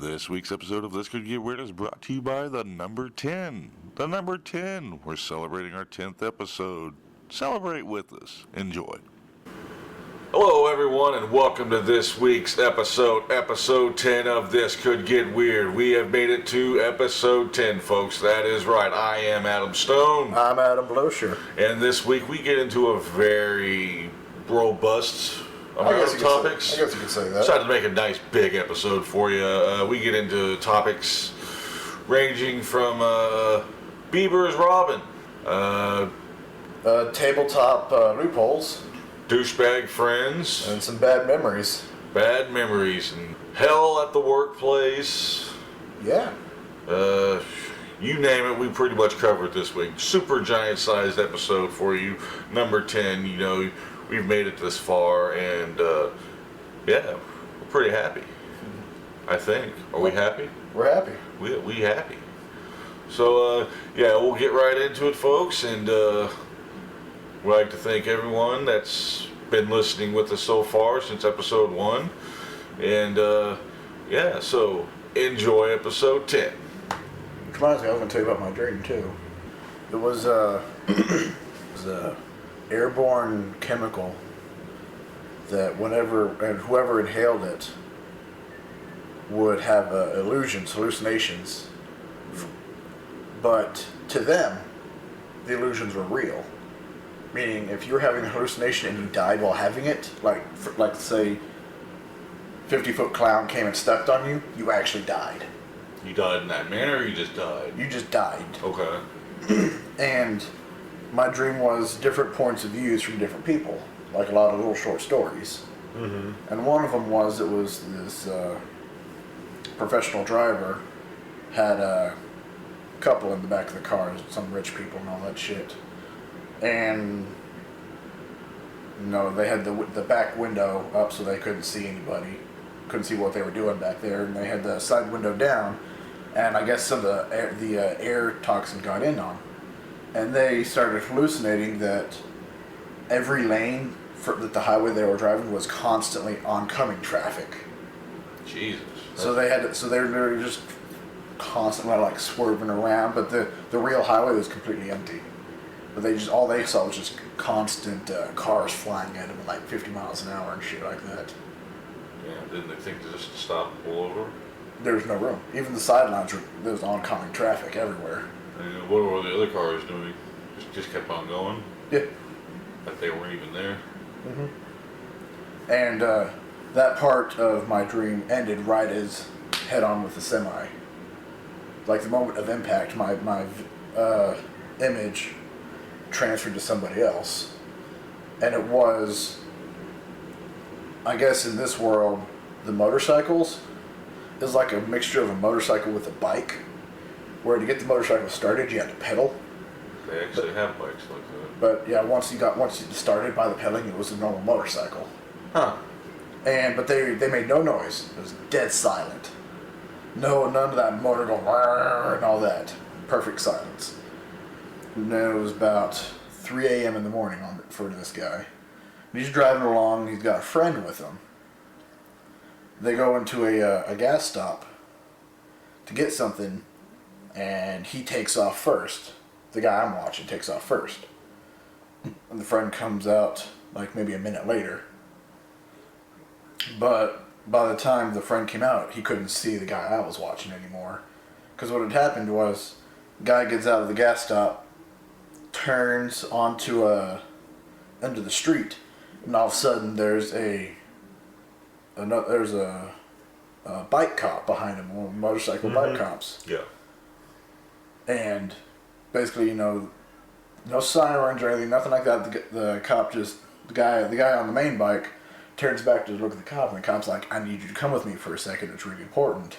This week's episode of This Could Get Weird is brought to you by the number 10. The number 10. We're celebrating our 10th episode. Celebrate with us. Enjoy. Hello, everyone, and welcome to this week's episode 10 of This Could Get Weird. We have made it to episode 10, folks. That is right. I am Adam Stone. I'm Adam Blocher. And this week we get into a very robust amount of topics. I guess you could say that. Decided to make a nice big episode for you. We get into topics ranging from Bieber's Robin, tabletop loopholes, douchebag friends, and some bad memories. And hell at the workplace. Yeah. You name it, we pretty much covered this week. Super giant sized episode for you. Number 10, you know, we've made it this far, and yeah, we're pretty happy. I think. Are we happy? We're happy. We happy. So yeah, we'll get right into it, folks, and we'd like to thank everyone that's been listening with us so far since episode 1, and yeah, so enjoy episode 10. Reminds me, I was going to tell you about my dream too. It was a airborne chemical that whoever inhaled it would have illusions, hallucinations, but to them, the illusions were real. Meaning, if you were having a hallucination and you died while having it, like say, 50-foot clown came and stepped on you, you actually died. You died in that manner, or you just died? You just died. Okay. And my dream was different points of views from different people, like a lot of little short stories. Mm-hmm. And one of them was, it was this professional driver had a couple in the back of the car, some rich people and all that shit. And, you know, they had the back window up so they couldn't see anybody, couldn't see what they were doing back there, and they had the side window down, and I guess some of the air toxin got in on them. And they started hallucinating that every lane that the highway they were driving was constantly oncoming traffic. Jesus. So they're just constantly like swerving around, but the real highway was completely empty. But all they saw was just constant cars flying at them at like 50 miles an hour and shit like that. Yeah, didn't they think to just stop and pull over? There was no room. Even the sidelines there was oncoming traffic everywhere. And what were the other cars doing? Just kept on going? Yeah. Like they weren't even there? Mm-hmm. And that part of my dream ended right as head on with the semi. Like the moment of impact, my image transferred to somebody else. And it was, I guess in this world, the motorcycles is like a mixture of a motorcycle with a bike, where to get the motorcycle started you had to pedal. They actually have bikes like that. But yeah, once you started by the pedaling, it was a normal motorcycle. Huh. But they made no noise. It was dead silent. None of that motor going and all that. Perfect silence. And then it was about 3 a.m. in the morning for this guy. And he's driving along. He's got a friend with him. They go into a gas stop to get something, and he takes off first. The guy I'm watching takes off first. And the friend comes out like maybe a minute later. But by the time the friend came out, he couldn't see the guy I was watching anymore. Because what had happened was, the guy gets out of the gas stop, turns onto into the street, and all of a sudden there's a bike cop behind him, one of the motorcycle bike cops. Yeah. And basically, you know, no sirens or anything, nothing like that. The cop the guy on the main bike turns back to look at the cop, and the cop's like, "I need you to come with me for a second. It's really important."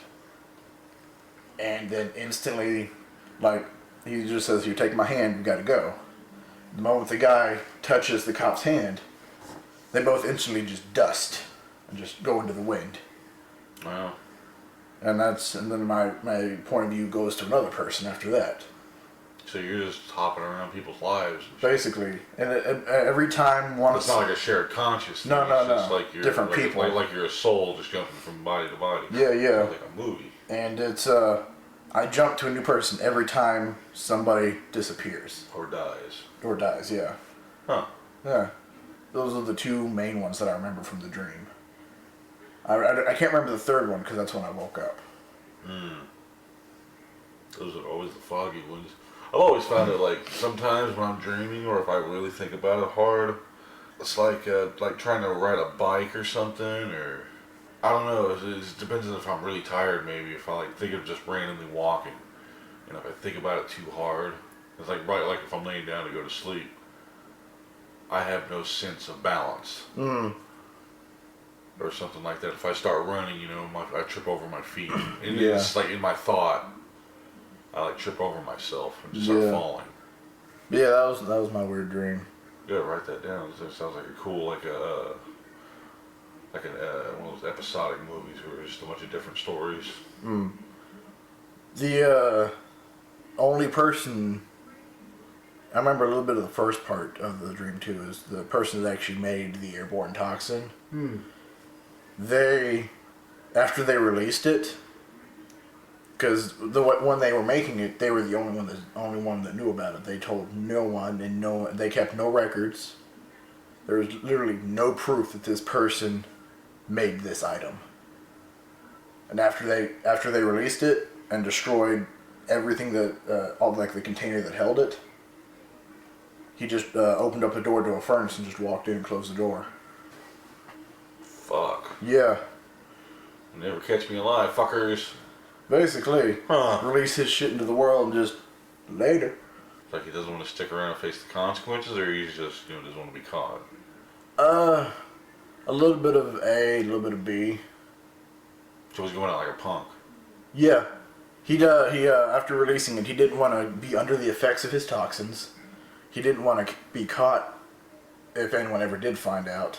And then instantly, like, he just says, "You take my hand, we gotta go." The moment the guy touches the cop's hand, they both instantly just dust and just go into the wind. Wow. And then my point of view goes to another person after that. So you're just hopping around people's lives. Basically. And every time one... It's not like a shared consciousness. No. It's just like you're... Different people. Like you're a soul just jumping from body to body. Yeah. It's like a movie. And it's, I jump to a new person every time somebody disappears. Or dies. Or dies, yeah. Huh. Yeah. Those are the two main ones that I remember from the dream. I can't remember the third one because that's when I woke up. Those are always the foggy ones. I've always found it like sometimes when I'm dreaming or if I really think about it hard, it's like trying to ride a bike or something, or I don't know. It depends on if I'm really tired. Maybe if I like think of just randomly walking, and if I think about it too hard, it's like if I'm laying down to go to sleep, I have no sense of balance. Or something like that. If I start running, I trip over my feet. And it's like in my thought, I like trip over myself and just start falling. Yeah, that was my weird dream. You gotta write that down. It sounds like a cool, one of those episodic movies where there's just a bunch of different stories. The only person, I remember a little bit of the first part of the dream too, is the person that actually made the airborne toxin. After they released it, because when they were making it, they were the only one that knew about it. They told no one, and they kept no records. There was literally no proof that this person made this item. And after they released it and destroyed everything that all like the container that held it, he just opened up the door to a furnace and just walked in and closed the door. Fuck. Yeah. Never catch me alive, fuckers. Basically, release his shit into the world and just later. It's like he doesn't want to stick around and face the consequences, or he just doesn't want to be caught. A little bit of A, a little bit of B. So he's going out like a punk. Yeah, he after releasing it, he didn't want to be under the effects of his toxins. He didn't want to be caught if anyone ever did find out.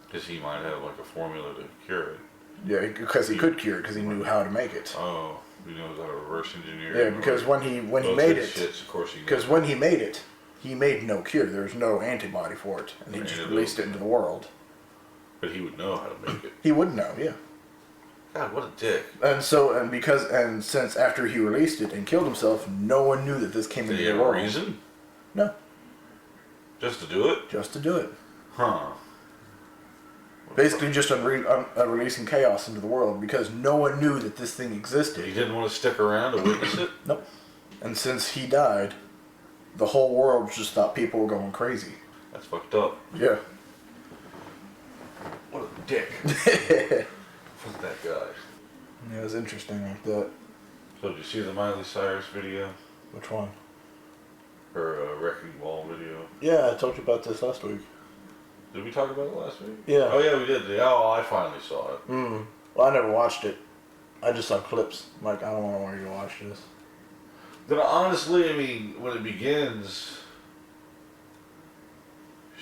Because he might have like a formula to cure it. Yeah, because he could cure it because he knew how to make it. Oh, he knows how to reverse engineer. Yeah, because when he made it, of course because when he made it, he made no cure. There was no antibody for it, and he just released it into the world. But he would know how to make it. He would know, yeah. God, what a dick. And since after he released it and killed himself, no one knew that this came into the world. Did he have a reason? No. Just to do it? Just to do it. Huh. Basically just releasing chaos into the world because no one knew that this thing existed. He didn't want to stick around to witness it? Nope. And since he died, the whole world just thought people were going crazy. That's fucked up. Yeah. What a dick. Fuck that guy. Yeah, it was interesting like that. So did you see the Miley Cyrus video? Which one? Her Wrecking Ball video? Yeah, I told you about this last week. Did we talk about it last week? Yeah. Oh yeah, we did. Oh, I finally saw it. Well, I never watched it. I just saw clips. I'm like, I don't want to watch this. Then honestly, I mean, when it begins,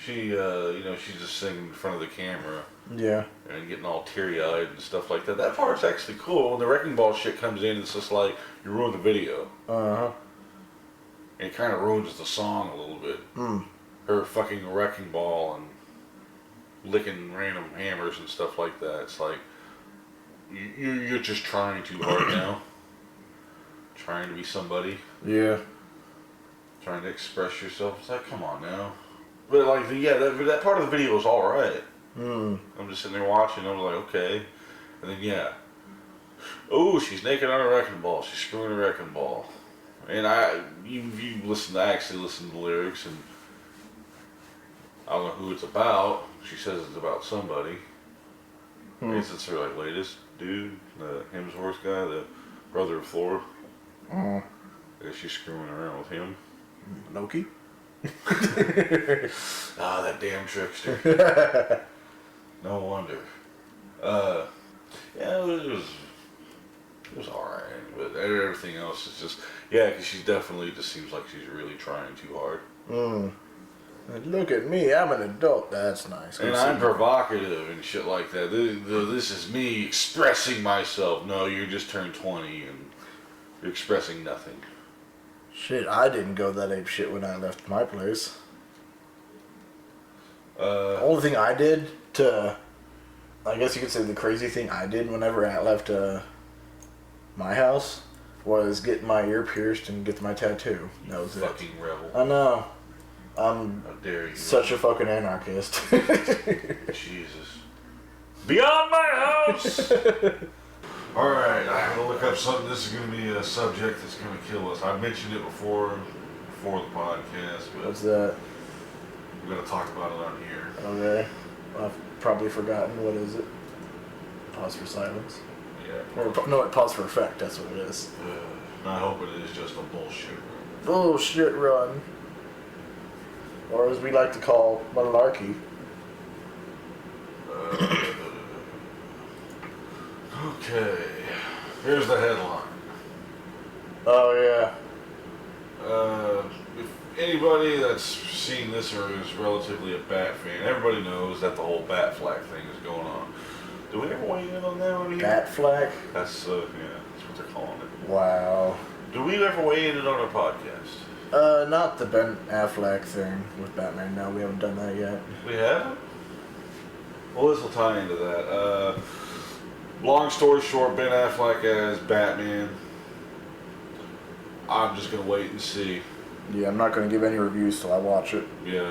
she, she's just singing in front of the camera. Yeah. And getting all teary-eyed and stuff like that. That part's actually cool. When the Wrecking Ball shit comes in, it's just like, you ruin the video. Uh-huh. And it kind of ruins the song a little bit. Her fucking Wrecking Ball and licking random hammers and stuff like that. It's like, you're just trying too hard now. Trying to be somebody. Yeah. Trying to express yourself. It's like, come on now. But like, yeah, that part of the video was alright. I'm just sitting there watching, I was like, okay. And then, yeah. Oh, she's naked on a wrecking ball. She's screwing a wrecking ball. And I actually listen to the lyrics, and I don't know who it's about. She says it's about somebody. I guess it's her like latest dude, the Hemsworth guy, the brother of Thor. I guess she's screwing around with him. Loki? Ah, that damn trickster. No wonder. Yeah, it was alright, but everything else is just, yeah, because she definitely just seems like she's really trying too hard. Look at me, I'm an adult. That's nice. And I'm provocative and shit like that. This is me expressing myself. No, you just turned 20 and you're expressing nothing. Shit, I didn't go that ape shit when I left my place. The only thing I did I guess you could say the crazy thing I did whenever I left my house was get my ear pierced and get my tattoo. That was fucking it. rebel. I know. I'm How dare you? such a fucking anarchist. Jesus. Beyond my house! Alright, I have to look up something. This is going to be a subject that's going to kill us. I mentioned it before the podcast, but What's that? we're going to talk about it on here. Okay. I've probably forgotten. What is it? Pause for silence. Yeah. Or, no, pause for effect. That's what it is. I hope it is just a bullshit. Bullshit run. Or as we like to call malarkey. Okay. Here's the headline. Oh, yeah. If anybody that's seen this or is relatively a Bat fan, everybody knows that the whole Bat flag thing is going on. Do we ever weigh in on that over here? Bat flag? That's, yeah, that's what they're calling it. Wow. Do we ever weigh in on our podcast? Not the Ben Affleck thing with Batman. No, we haven't done that yet. We haven't? Well, this will tie into that. Long story short, Ben Affleck as Batman. I'm just going to wait and see. Yeah, I'm not going to give any reviews till I watch it. Yeah.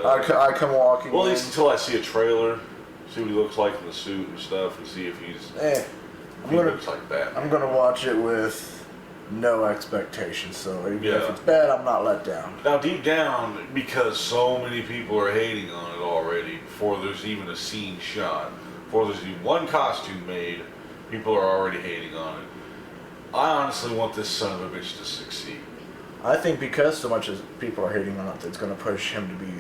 I come walking Well, at in. least until I see a trailer, see what he looks like in the suit and stuff, and see if he looks like Batman. I'm gonna watch it with no expectations, so even if Yeah. it's bad, I'm not let down. Now, deep down, because so many people are hating on it already, before there's even a scene shot, before there's even one costume made, people are already hating on it. I honestly want this son of a bitch to succeed. I think because so much as people are hating on it, it's gonna push him to be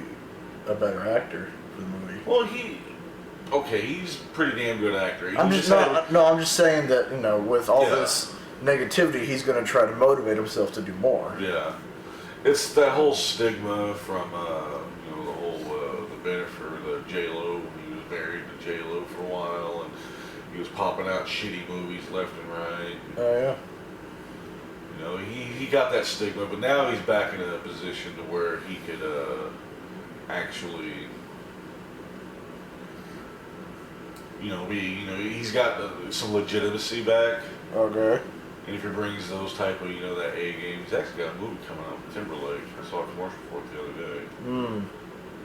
a better actor for the movie. Well, he's a pretty damn good actor. I'm just saying that, you know, with all this negativity, he's gonna try to motivate himself to do more. Yeah. It's that whole stigma from, you know, the whole, the Bennifer, the J-Lo, he was married to J-Lo for a while, and he was popping out shitty movies left and right. Oh, yeah. You know, he got that stigma, but now he's back in a position to where he could, actually, he's got some legitimacy back. Okay. And if he brings those type of, that A game, he's actually got a movie coming out with Timberlake. I saw a commercial for it the other day.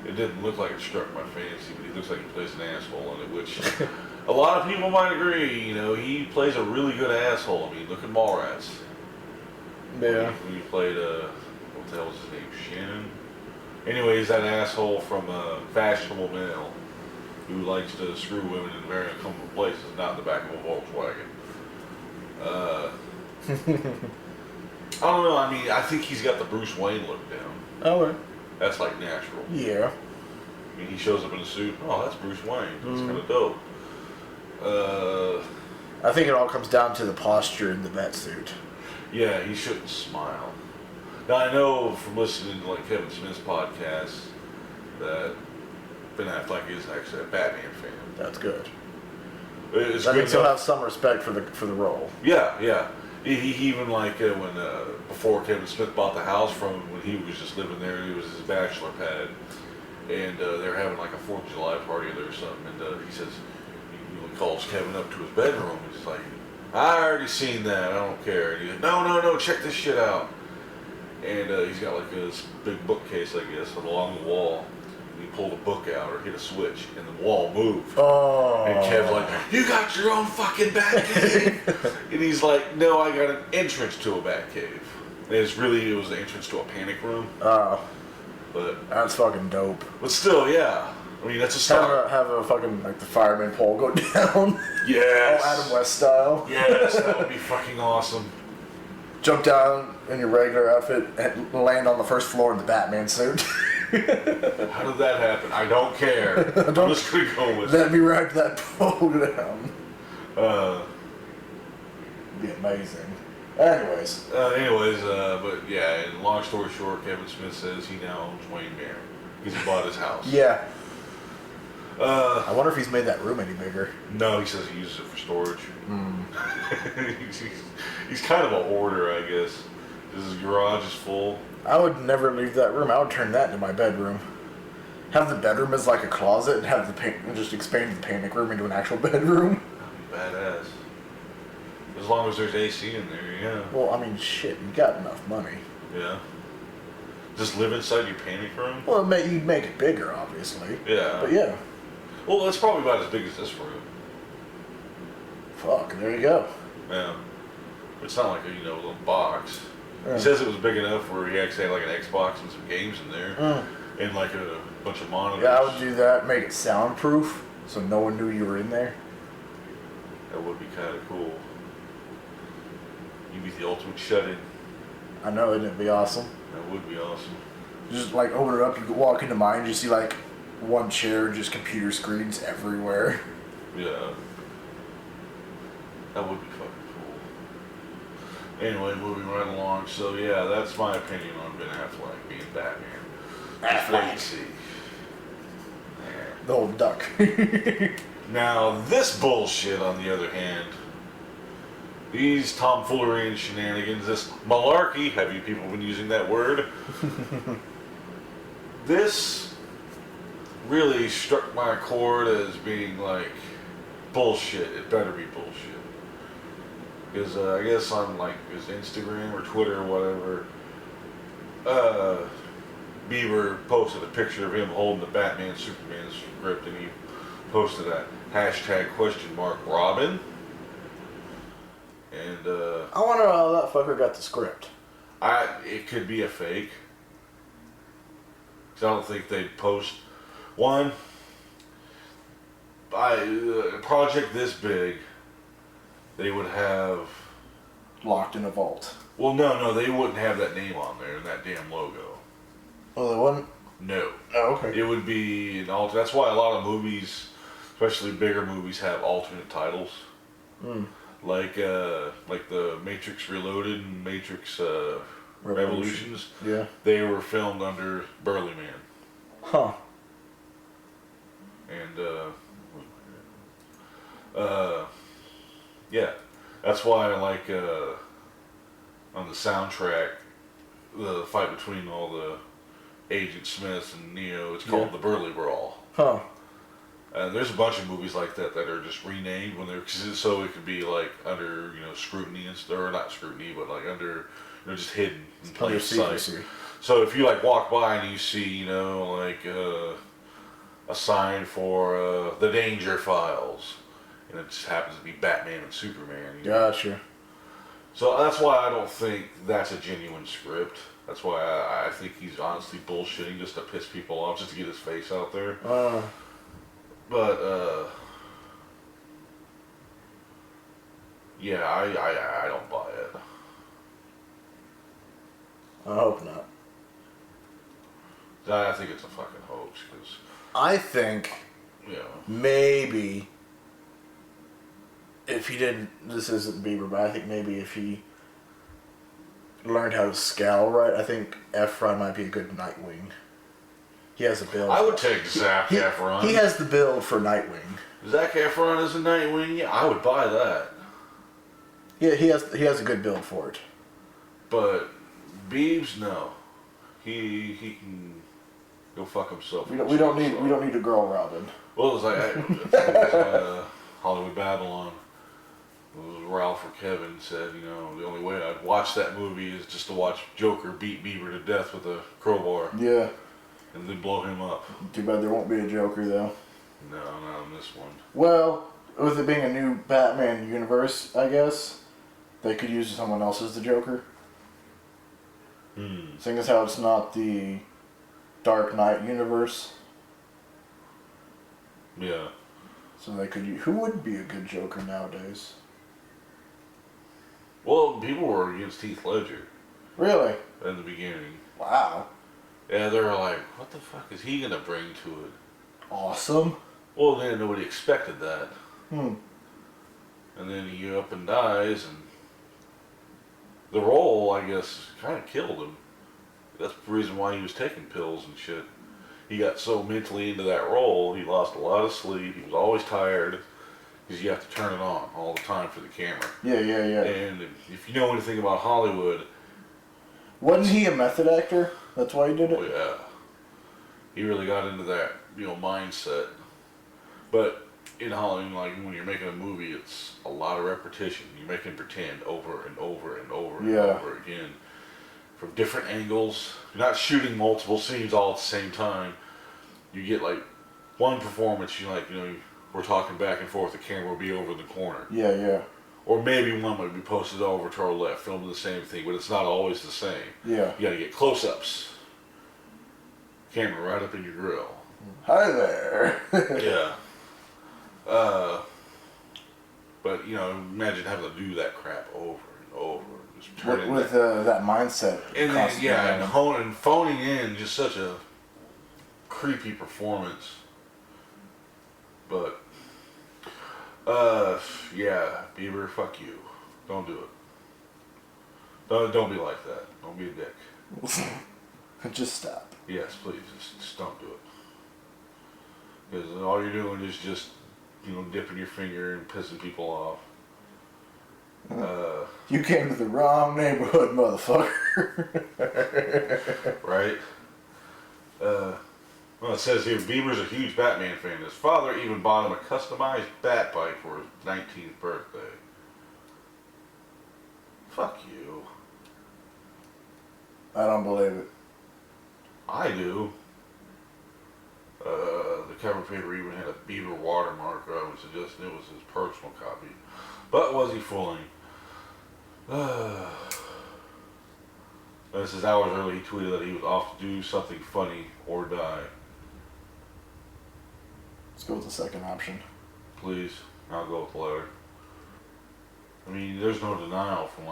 It didn't look like it struck my fancy, but he looks like he plays an asshole in it, which a lot of people might agree. He plays a really good asshole. I mean, look at Mallrats. Yeah. When he played, what the hell was his name? Shannon? Anyway, he's that asshole from Fashionable Male who likes to screw women in very uncomfortable places, not in the back of a Volkswagen. I don't know. I mean, I think he's got the Bruce Wayne look down. Oh, right. That's like natural. Yeah. I mean, he shows up in a suit. Oh, that's Bruce Wayne. That's kind of dope. I think it all comes down to the posture in the bat suit. Yeah, he shouldn't smile. Now, I know from listening to like Kevin Smith's podcast that Ben Affleck is actually a Batman fan. That's good. It's That good means he'll enough. have some respect for the role. Yeah. He even like when before Kevin Smith bought the house from him when he was just living there, it was his bachelor pad, and they were having like a 4th of July party there or something, and he says, he calls Kevin up to his bedroom, and he's like, I already seen that, I don't care. And he's like, no, check this shit out. And he's got like this big bookcase, I guess, along the wall. He pulled a book out or hit a switch, and the wall moved. Oh. And Kev's like, you got your own fucking Batcave? And he's like, no, I got an entrance to a Batcave. And it was the entrance to a panic room. Oh. But That's fucking dope. still, yeah. I mean, that's a start. Have a fucking, like, the fireman pole go down. Yes. All Adam West style. Yes, that would be fucking awesome. Jump down in your regular outfit and land on the first floor in the Batman suit. How did that happen? I don't care. I'm just gonna go with it. Let me ride that pole down. It'd be amazing. Anyways. But yeah, and long story short, Kevin Smith says he now owns Wayne Manor because he bought his house. Yeah. I wonder if he's made that room any bigger. No, he says he uses it for storage. He's kind of a hoarder, I guess. His garage is full. I would never leave that room. I would turn that into my bedroom. Have the bedroom as like a closet and have and just expand the panic room into an actual bedroom. That'd be badass. As long as there's AC in there, yeah. Well, I mean, shit, you got enough money. Yeah. Just live inside your panic room? Well, you'd make it bigger, obviously. Yeah. But yeah. Well, that's probably about as big as this room. Fuck, there you go. Yeah. It's not like a, little box. Yeah. He says it was big enough where he actually had like an Xbox and some games in there. And like a bunch of monitors. Yeah, I would do that. Make it soundproof so no one knew you were in there. That would be kind of cool. You'd be the ultimate shut-in. I know, it'd be awesome. That would be awesome. Just like open it up, you could walk into mine, you see like one chair, just computer screens everywhere. Yeah. That would be fucking cool. Anyway, moving right along. So yeah, that's my opinion on Ben Affleck being Batman. Just wait and see. The old duck. Now, this bullshit, on the other hand, these tomfoolery and shenanigans, this malarkey, have you people been using that word? This really struck my chord as being like, bullshit, it better be bullshit. Because I guess on like his Instagram or Twitter or whatever, Bieber posted a picture of him holding the Batman Superman script, and he posted that hashtag Robin. And I wonder how that fucker got the script. it could be a fake. 'Cause I don't think they'd post one. A project this big, they would have Locked in a vault. Well, no, they wouldn't have that name on there and that damn logo. Oh, they wouldn't? No. Oh, okay. It would be an alternate. That's why a lot of movies, especially bigger movies, have alternate titles. Like the Matrix Reloaded and Matrix Revolutions. Yeah. They were filmed under Burly Man. Huh. And yeah, that's why I like on the soundtrack the fight between all the Agent Smith and Neo. It's called the Burly Brawl. Huh. And there's a bunch of movies like that that are just renamed when they're so it could be like under scrutiny and stuff, or not scrutiny, but like under just hidden in plain sight. So if you like walk by and you see like a sign for the Danger Files, and it just happens to be Batman and Superman. Gotcha. So that's why I don't think that's a genuine script. That's why I think he's honestly bullshitting just to piss people off, just to get his face out there. But yeah, I don't buy it. I hope not. I think it's a fucking hoax. Cause, I think maybe if he didn't, this isn't Bieber, but I think maybe if he learned how to scowl right, I think Efron might be a good Nightwing. He has a build. I would take Zac Efron. He has the build for Nightwing. Zac Efron as a Nightwing? Yeah, I would buy that. Yeah, he has a good build for it. But Biebs, no. He can go fuck himself. We don't need a girl Robin. Well, it was like Hollywood Babylon. It was Ralph or Kevin said, the only way I'd watch that movie is just to watch Joker beat Bieber to death with a crowbar. Yeah. And then blow him up. Too bad there won't be a Joker, though. No, not on this one. Well, with it being a new Batman universe, I guess, they could use someone else as the Joker. Seeing as how it's not the Dark Knight universe. Yeah. So they could use... Who would be a good Joker nowadays? Well, people were against Heath Ledger. Really? In the beginning. Wow. Yeah, they were like, what the fuck is he going to bring to it? Awesome. Well, then nobody expected that. And then he up and dies, and the role, I guess, kind of killed him. That's the reason why he was taking pills and shit. He got so mentally into that role, he lost a lot of sleep. He was always tired, because you have to turn it on all the time for the camera. Yeah. And if you know anything about Hollywood, Wasn't he a method actor? That's why he did it? Oh, yeah. He really got into that, mindset. But in Hollywood, like when you're making a movie, it's a lot of repetition. You're making pretend over and over and over and over again. From different angles. You're not shooting multiple scenes all at the same time. You get like one performance, we're talking back and forth, the camera will be over in the corner. Yeah. Or maybe one might be posted over to our left, filming the same thing, but it's not always the same. Yeah. You gotta get close-ups. Camera right up in your grill. Hi there. Yeah. But, imagine having to do that crap over and over. Just turning with that mindset. And then, and phoning in just such a creepy performance. But, Bieber, fuck you. Don't do it. Don't be like that. Don't be a dick. Just stop. Yes, please. Just don't do it. Because all you're doing is just, dipping your finger and pissing people off. You came to the wrong neighborhood, motherfucker. Right? Well, it says here, Bieber's a huge Batman fan. His father even bought him a customized bat bike for his 19th birthday. Fuck you. I don't believe it. I do. The cover paper even had a Bieber watermark on it, suggesting it was his personal copy. But was he fooling? This is hours early. He tweeted that he was off to do something funny or die. Let's go with the second option. Please, I'll go with the latter. I mean, there's no denial from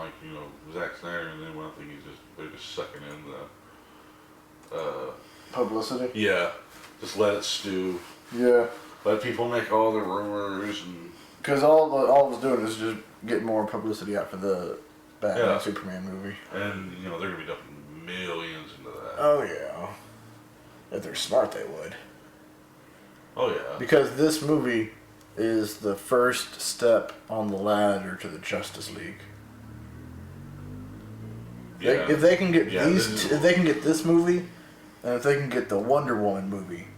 Zack Snyder and them. I think they're just sucking in the publicity. Yeah, just let it stew. Yeah. Let people make all the rumors and. Because all it's doing is just getting more publicity out for the Batman Superman movie. And they're gonna be dumping millions into that. Oh yeah. If they're smart, they would. Oh yeah. Because this movie is the first step on the ladder to the Justice League. Yeah. If they can get if they can get this movie, and if they can get the Wonder Woman movie,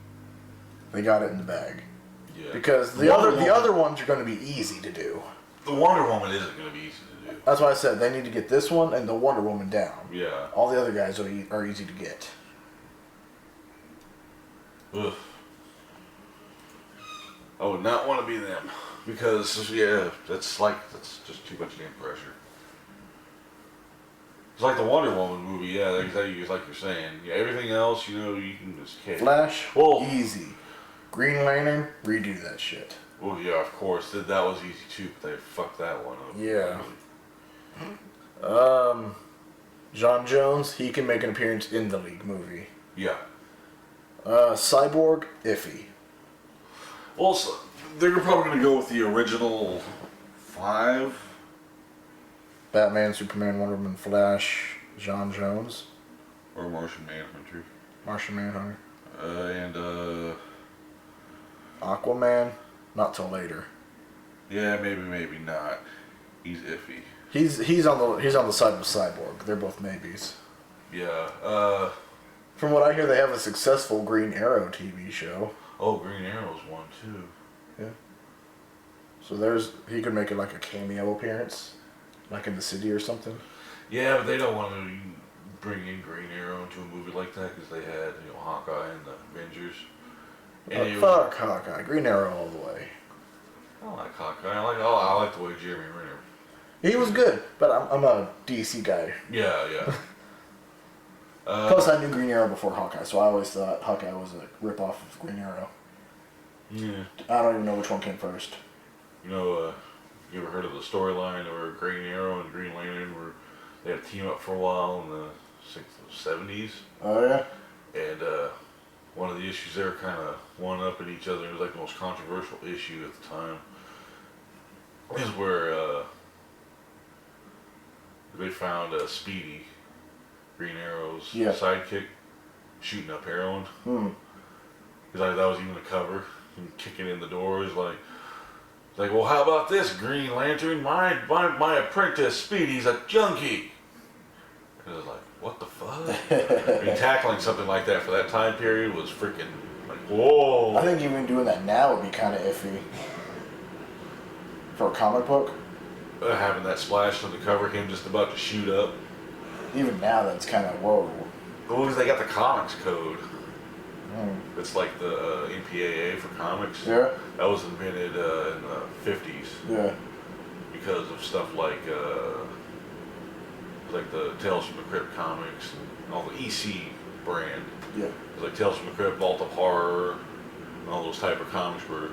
they got it in the bag. Yeah. Because the other ones are going to be easy to do. The Wonder Woman isn't going to be easy to do. That's why I said they need to get this one and the Wonder Woman down. Yeah. All the other guys are easy to get. Ugh. I would not want to be them. Because, that's just too much damn pressure. It's like the Wonder Woman movie, yeah, exactly like you're saying. Yeah, everything else, you can just kick. Flash, easy. Green Lantern, redo that shit. Well, yeah, of course. That was easy too, but they fucked that one up. Yeah. John Jones, he can make an appearance in the League movie. Yeah. Cyborg, iffy. Also, they're probably going to go with the original 5. Batman, Superman, Wonder Woman, Flash, John Jones. Or Martian Manhunter. Martian Manhunter. And Aquaman, not till later. Yeah, maybe not. He's iffy. He's on the side of Cyborg. They're both maybes. Yeah. From what I hear, they have a successful Green Arrow TV show. Oh, Green Arrow's one too. Yeah. So he could make it like a cameo appearance, like in the city or something. Yeah, but they don't want to bring in Green Arrow into a movie like that because they had Hawkeye and the Avengers. Fuck Hawkeye, Green Arrow all the way. I don't like Hawkeye. I like the way Jeremy Renner. He was good, but I'm a DC guy. Yeah. Plus, I knew Green Arrow before Hawkeye, so I always thought Hawkeye was a ripoff of Green Arrow. Yeah. I don't even know which one came first. You ever heard of the storyline where Green Arrow and Green Lantern they had a team up for a while in the 70s? Oh yeah. And one of the issues they were kind of one-upping each other. It was like the most controversial issue at the time. Is where they found Speedy, Green Arrow's sidekick, shooting up heroin. Because that was even the cover. And kicking in the doors like, well, how about this, Green Lantern? My apprentice Speedy's a junkie. It was like, what the fuck? I mean, tackling something like that for that time period was freaking like, whoa. I think even doing that now would be kind of iffy. For a comic book? Having that splash on the cover, him just about to shoot up. Even now, that's kind of whoa. Well, because they got the comics code. Mm. It's like the MPAA for comics. Yeah. That was invented in the 50s. Yeah. Because of stuff like the Tales from the Crypt comics and all the EC brand. Yeah. Like Tales from the Crypt, Vault of Horror, and all those type of comics were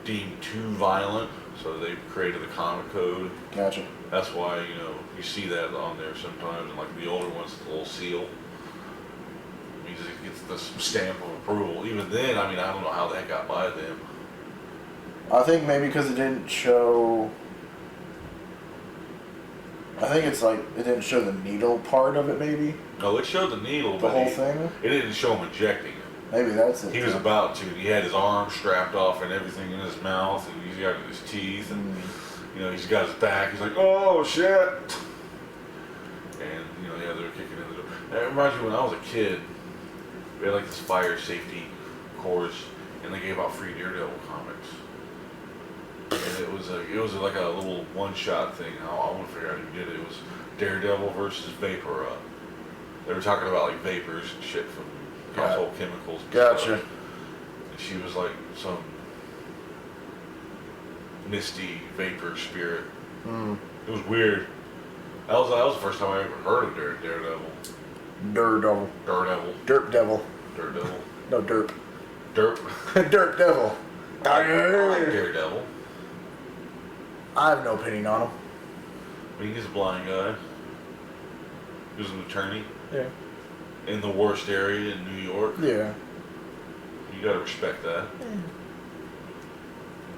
deemed too violent, so they created the comic code. Gotcha. That's why, you see that on there sometimes, and like the older ones, the little seal. It means it gets the stamp of approval. Even then, I don't know how that got by them. I think maybe because it didn't show... I think it's like, it didn't show the needle part of it, maybe? No, it showed the needle, The but whole thing? it didn't show him injecting it. Maybe that's it. He was about to. He had his arm strapped off and everything in his mouth, and he's got his teeth, and he's got his back. He's like, oh shit! And they were kicking in the door. That reminds me when I was a kid. We had like this fire safety course, and they gave out free Daredevil comics. And it was like a little one-shot thing. I want to figure out who did it. It was Daredevil versus Vapor Up. They were talking about like vapors and shit from household chemicals. And Gotcha. stuff. And she was like some misty vapor spirit. It was weird. That was the first time I ever heard of Daredevil. Daredevil. Daredevil. Derp Devil. Daredevil. No, Derp. Derp. Derp Devil. I like Daredevil. I have no opinion on him. He's a blind guy. He was an attorney. Yeah. In the worst area in New York. Yeah. You gotta respect that. Yeah.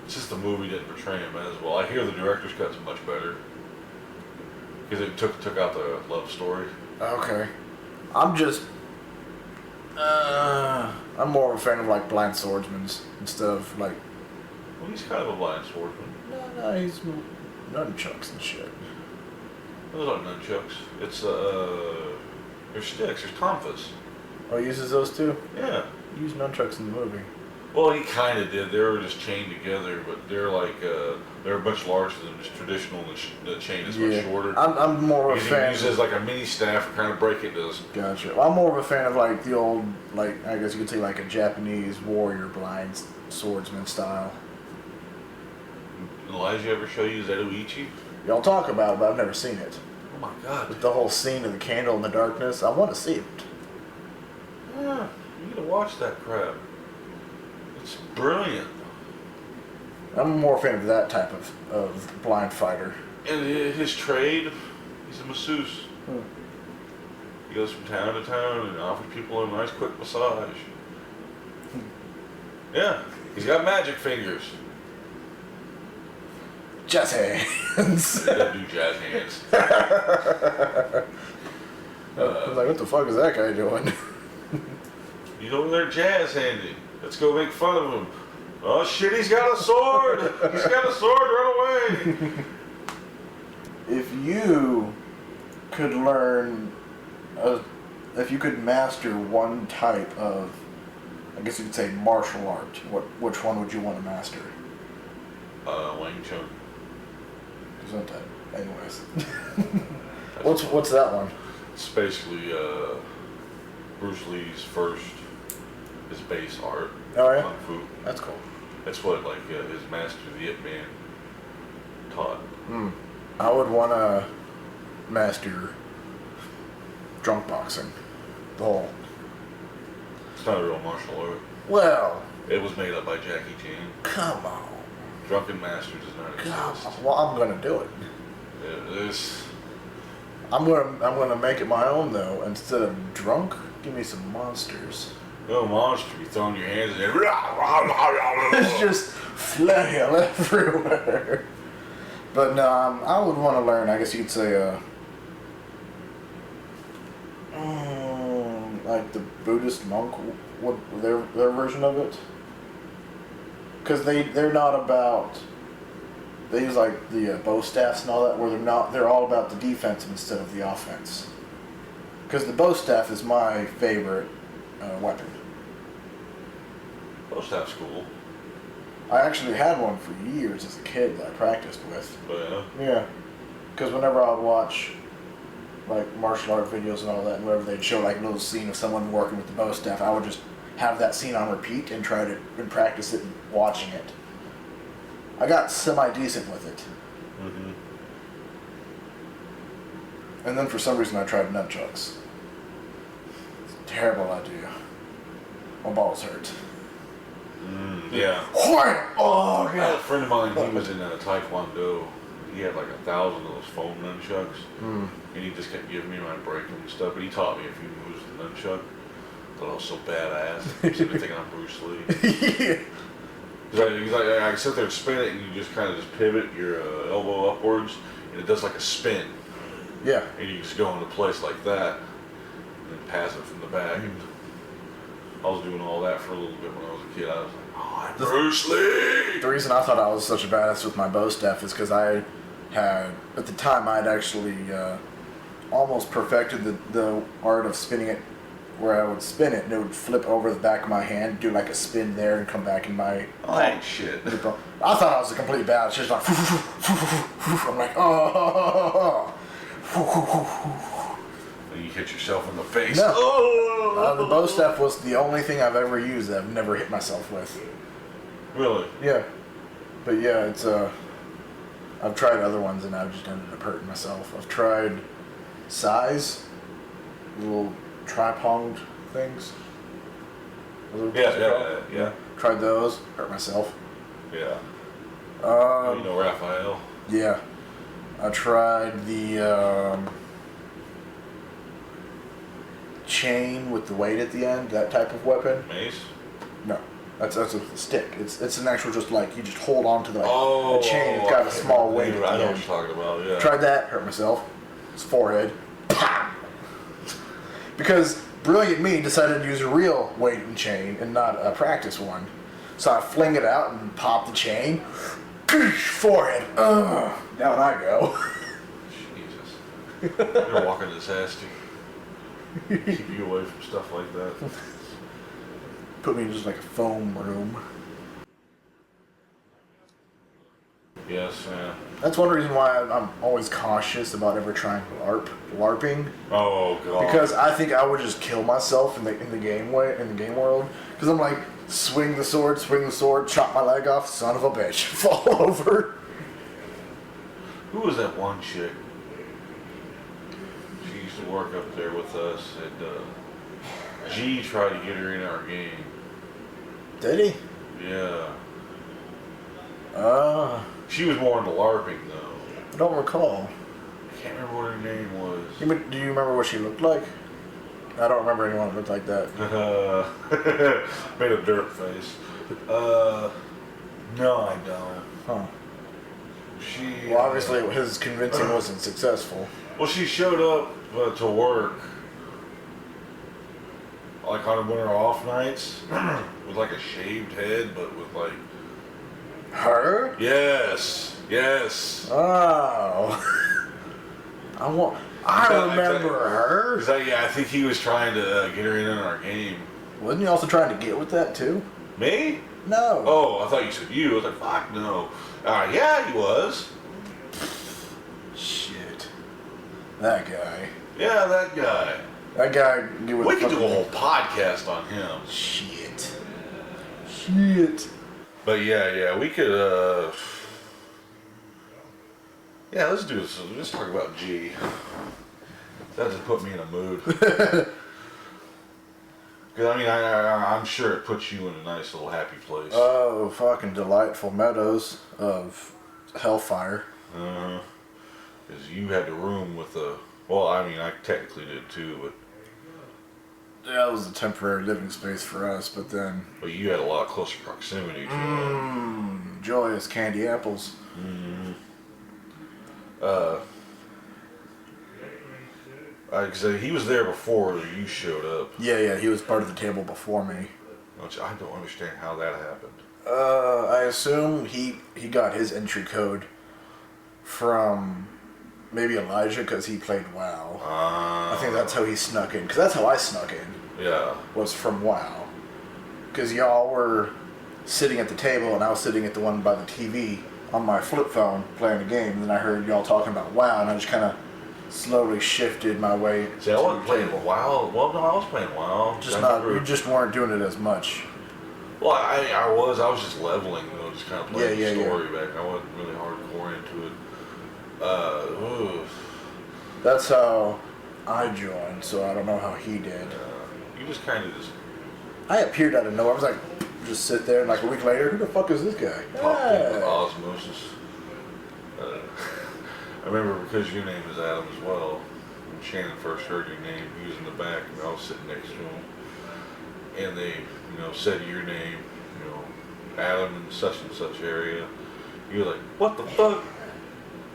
It's just the movie didn't portray him as well. I hear the director's cut's much better. Because it took out the love story. Okay. I'm just... I'm more of a fan of like blind swordsmans instead of like... Well, he's kind of a blind swordsman. No, he's nunchucks and shit. Those aren't nunchucks. It's, they're sticks. There's tonfas. Oh, he uses those too? Yeah. He used nunchucks in the movie. Well, he kind of did. They were just chained together, but they're like, they're much larger than just traditional. The chain is much shorter. I'm more of a fan. He uses like a mini staff to kind of break it. Gotcha. Well, I'm more of a fan of like the old, like, I guess you could say like a Japanese warrior blind swordsman style. Elijah ever show you Zetoichi? Y'all talk about it, but I've never seen it. Oh my god. With the whole scene of the candle in the darkness, I want to see it. Yeah, you need to watch that crap. It's brilliant. I'm more a fan of that type of blind fighter. And his trade, he's a masseuse. He goes from town to town and offers people a nice quick massage. Yeah, he's got magic fingers. Jazz hands. He doesn't do jazz hands. I was like, what the fuck is that guy doing? He's over there jazz handing. Let's go make fun of him. Oh shit, he's got a sword! He's got a sword, run away! If you could learn, if you could master one type of, I guess you could say martial art, which one would you want to master? Wang Chun. Gesundheit. Anyways. What's that one? It's basically Bruce Lee's first, his base art. Oh yeah? Kung Fu. That's cool. That's what his master, the Ip Man, taught. I would want to master drunk boxing. The whole. It's not a real martial art. Well. It was made up by Jackie Chan. Come on. Drunken Master does not exist. Well, I'm gonna do it. It is. I'm gonna make it my own though. Instead of drunk, give me some monsters. No monster. You throwing your hands in It's just flail everywhere. But no, I would want to learn. I guess you could say, like the Buddhist monk, what their version of it. Because they're not about. They use like the bow staffs and all that, where they're all about the defense instead of the offense. Because the bow staff is my favorite weapon. Bow staff's cool. I actually had one for years as a kid that I practiced with. Oh, yeah? Yeah. Because whenever I would watch like martial art videos and all that, and whenever they'd show like a little scene of someone working with the bow staff, I would just have that scene on repeat and try to practice it and watching it. I got semi-decent with it. Mm-hmm. And then for some reason I tried nunchucks. It's a terrible idea. My balls hurt. Yeah. Oh, I had a friend of mine, he was in Taekwondo. He had like 1,000 of those foam nunchucks. And he just kept giving me my breaking and stuff. But he taught me a few moves with the nunchuck. I thought I was so badass. He's thinking I'm Bruce Lee. Yeah. He's like, I can sit there and spin it, and you just kind of just pivot your elbow upwards, and it does like a spin. Yeah. And you just go into place like that, and then pass it from the back. And I was doing all that for a little bit when I was a kid. I was like, oh, I'm Bruce Lee! The reason I thought I was such a badass with my bow staff is because I had, at the time, I'd actually almost perfected the art of spinning it, where I would spin it and it would flip over the back of my hand, do like a spin there, and come back in my. Oh, that shit. I thought I was a complete badass. Just like, I'm like, oh. And you hit yourself in the face. No. Oh. The bow staff was the only thing I've ever used that I've never hit myself with. Really? Yeah. But yeah, it's I've tried other ones and I've just ended up hurting myself. I've tried size, little tri-pronged things. Yeah. Tried those, hurt myself. Yeah. You know Raphael? Yeah. I tried the chain with the weight at the end, that type of weapon. Mace? No. That's a stick. It's an actual just like you just hold on to the chain. It's got okay. a small weight at the I know end. what you're talking about, yeah. Tried that, hurt myself. It's forehead. Because brilliant me decided to use a real weight and chain and not a practice one. So I fling it out and pop the chain. Forehead. Down I go. Jesus. You're walking this ass to keep you away from stuff like that. Put me in just like a foam room. Yes, yeah. That's one reason why I'm always cautious about ever trying LARPing. Oh god. Because I think I would just kill myself in the game world. Because I'm like, swing the sword, chop my leg off, son of a bitch, fall over. Who was that one chick? She used to work up there with us, and G tried to get her in our game. Did he? Yeah. I She was more into LARPing though. don't recall. I can't remember what her name was. Do you remember what she looked like? I don't remember anyone that looked like that. Made a dirt face. No, I don't. Huh. She. Well, obviously his convincing wasn't successful. Well, she showed up to work, like on one of her off nights, with like a shaved head, but with like. Her? Yes. Oh. I remember her. I think he was trying to get her in our game. Wasn't he also trying to get with that too? Me? No. Oh, I thought you said you. I was like, fuck no. Yeah, he was. Shit. That guy. Yeah, that guy. That guy. We could do a whole podcast on him. Shit. But yeah, we could. Yeah, let's do this. Let's talk about G. That just put me in a mood. Because I mean, I'm sure it puts you in a nice little happy place. Oh, fucking delightful meadows of hellfire. Because you had the room with the. Well, I mean, I technically did too, but. Yeah, it was a temporary living space for us, but then. But you had a lot closer proximity to it. Joyous candy apples. Because he was there before you showed up. Yeah, he was part of the table before me. Which I don't understand how that happened. I assume he got his entry code from maybe Elijah, because he played WoW. I think that's how he snuck in. Because that's how I snuck in. Yeah. Was from WoW. Because y'all were sitting at the table, and I was sitting at the one by the TV on my flip phone playing a game. And then I heard y'all talking about WoW, and I just kind of slowly shifted my way. See, I wasn't playing WoW. Well, no, I was playing WoW. You just weren't doing it as much. Well, I was just leveling, just kind of playing the story back. I wasn't really hardcore into it. That's how I joined, so I don't know how he did. You just kind of I appeared out of nowhere. I was like, just sit there, and like a week later, who the fuck is this guy? popped in with osmosis. I remember because your name is Adam as well. When Shannon first heard your name, he was in the back, and I was sitting next to him. And they, said your name, Adam in such and such area. You're like, what the fuck?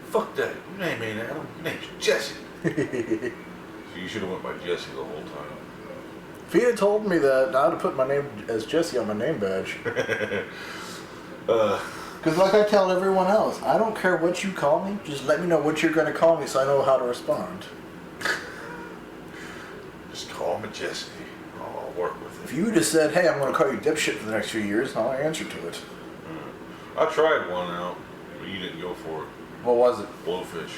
Fuck that. Your name ain't Adam. Your name's Jesse. So you should have went by Jesse the whole time. If he had told me that, I'd have put my name as Jesse on my name badge. Because like I tell everyone else, I don't care what you call me. Just let me know what you're going to call me so I know how to respond. Just call me Jesse. I'll work with it. If you just said, hey, I'm going to call you dipshit for the next few years, I'll answer to it. I tried one out, but you didn't go for it. What was it? Blowfish.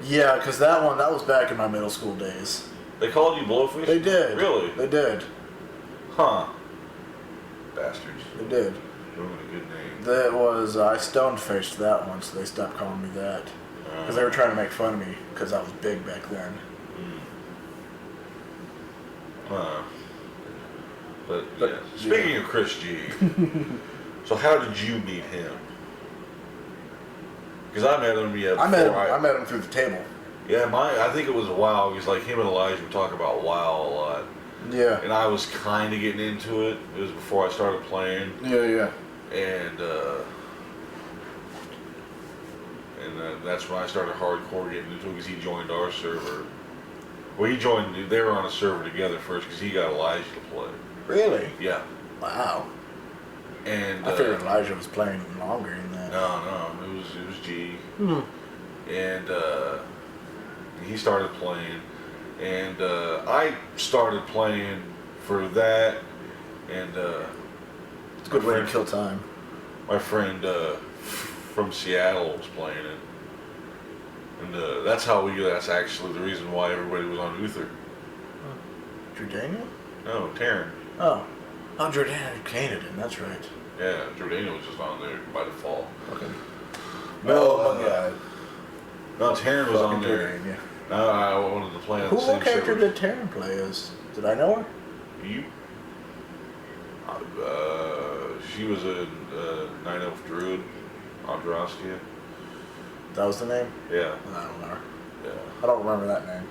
Yeah, because that was back in my middle school days. They called you Blowfish? They did. Really? They did. Huh. Bastards. They did. Ruined a good name. That was, I stone-faced that one, so they stopped calling me that. Because they were trying to make fun of me, because I was big back then. But yeah. Speaking of Chris G, so how did you meet him? Because I met him, I met him through the table. Yeah, I think it was WoW, because like him and Elijah would talk about WoW a lot. Yeah. And I was kind of getting into it. It was before I started playing. Yeah. And that's when I started hardcore getting into it, because he joined our server. Well, they were on a server together first, because he got Elijah to play. Really? Yeah. Wow. And I figured Elijah was playing longer than that. No, it was G. Mm-hmm. And he started playing, and I started playing for that, and it's a good way to kill time. My friend from Seattle was playing it, and that's actually the reason why everybody was on Uther. Jordania? No, Taryn. Oh, Jordania Canada, that's right. Yeah, Jordania was just on there by default. Okay. No, my God. No, Taryn was on there. Jordania. No, I wanted to play on the same What character server. did Taryn play as? Did I know her? You? She was a Night Elf Druid, Andrastia. That was the name? Yeah. I don't know her. Yeah. I don't remember that name.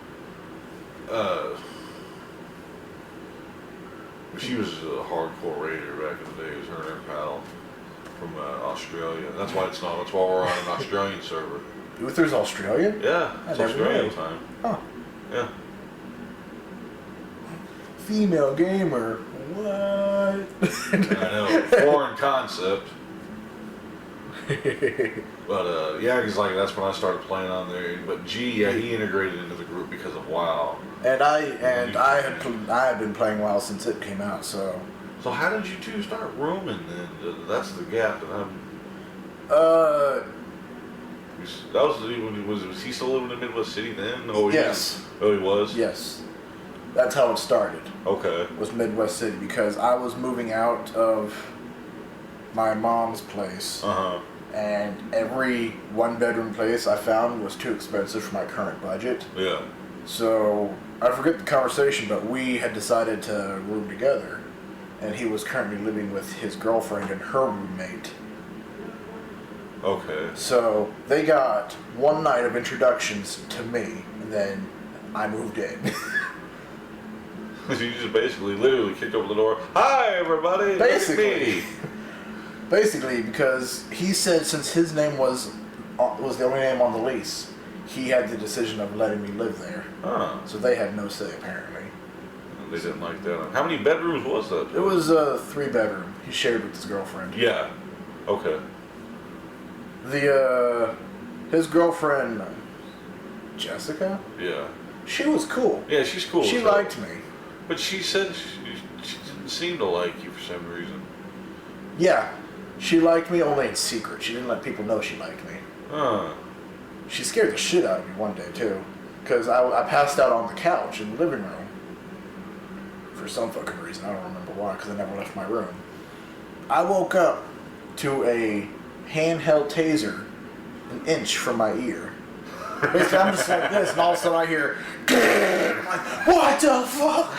She was a hardcore raider back in the day. It was her and her pal from Australia. That's why we're on an Australian server. Uther's Australian? Yeah, it's I never Australian knew. time. Huh. Yeah. Female gamer. What? I know. Foreign concept. But yeah, because like that's when I started playing on there. But G, he integrated into the group because of WoW. And I had been playing WoW since it came out. So how did you two start rooming then? That's the gap that I'm. That was he still living in Midwest City then? Oh yes. Oh, he was. Yes. That's how it started. Okay. Was Midwest City, because I was moving out of my mom's place. And every one-bedroom place I found was too expensive for my current budget. Yeah. So, I forget the conversation, but we had decided to room together. And he was currently living with his girlfriend and her roommate. Okay. So, they got one night of introductions to me, and then I moved in. So you just basically, literally kicked open the door. Hi, everybody. Basically. Basically, because he said since his name was the only name on the lease, he had the decision of letting me live there. So they had no say, apparently. They didn't like that. How many bedrooms was that? It was a 3-bedroom. He shared with his girlfriend. Yeah. Okay. His girlfriend, Jessica? Yeah. She was cool. Yeah, she's cool. She liked me. But she said she didn't seem to like you for some reason. Yeah. She liked me only in secret. She didn't let people know she liked me. Huh. She scared the shit out of me one day, too. Because I passed out on the couch in the living room. For some fucking reason. I don't remember why, because I never left my room. I woke up to a handheld taser an inch from my ear. Basically, I'm just like this, and all of a sudden I hear, I'm like, what the fuck?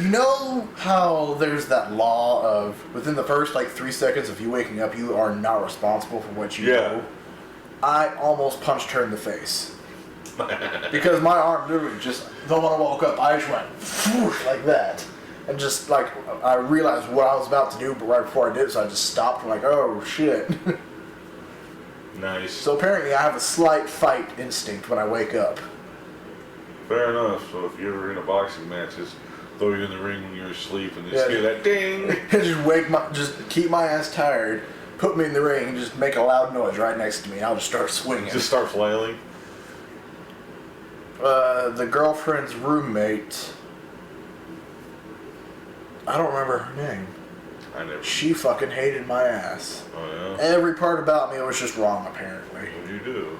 You know how there's that law of within the first 3 seconds of you waking up, you are not responsible for what you do? I almost punched her in the face. Because my arm literally just, the moment I woke up, I just went like that. And just I realized what I was about to do, but right before I did, so I just stopped. I'm like, oh shit. Nice. So apparently I have a slight fight instinct when I wake up. Fair enough. So if you're ever in a boxing match, just throw you in the ring when you're asleep and just hear that ding. just keep my ass tired, put me in the ring, and just make a loud noise right next to me, and I'll just start swinging. Just start flailing? The girlfriend's roommate, I don't remember her name. She fucking hated my ass. Oh, yeah? Every part about me was just wrong, apparently. What do you do?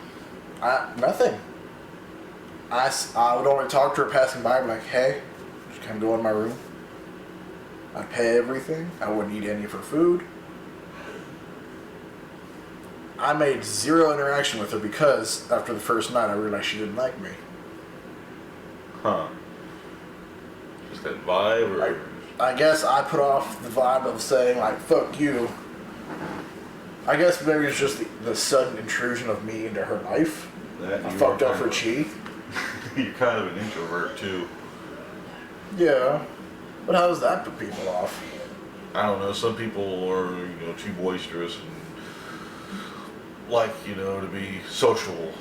Nothing. I would only talk to her passing by, like, hey, just come go in my room. I'd pay everything. I wouldn't eat any of her food. I made zero interaction with her because after the first night I realized she didn't like me. Huh. Just that vibe, or... I guess I put off the vibe of saying, fuck you. I guess maybe it's just the sudden intrusion of me into her life. I fucked up her cheek. You're kind of an introvert, too. Yeah. But how does that put people off? I don't know. Some people are, too boisterous and like, to be sociable.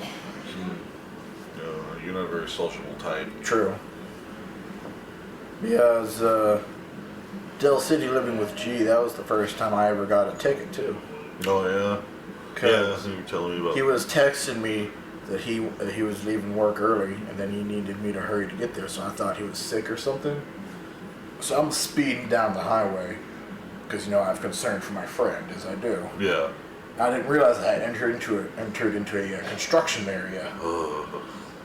You're not a very sociable type. True. Yeah, as Del City living with G, that was the first time I ever got a ticket, too. Oh, yeah? Yeah, that's what you were telling me about. He was texting me that he was leaving work early, and then he needed me to hurry to get there, so I thought he was sick or something. So I'm speeding down the highway, because, I have concern for my friend, as I do. Yeah. I didn't realize I had entered into a construction area.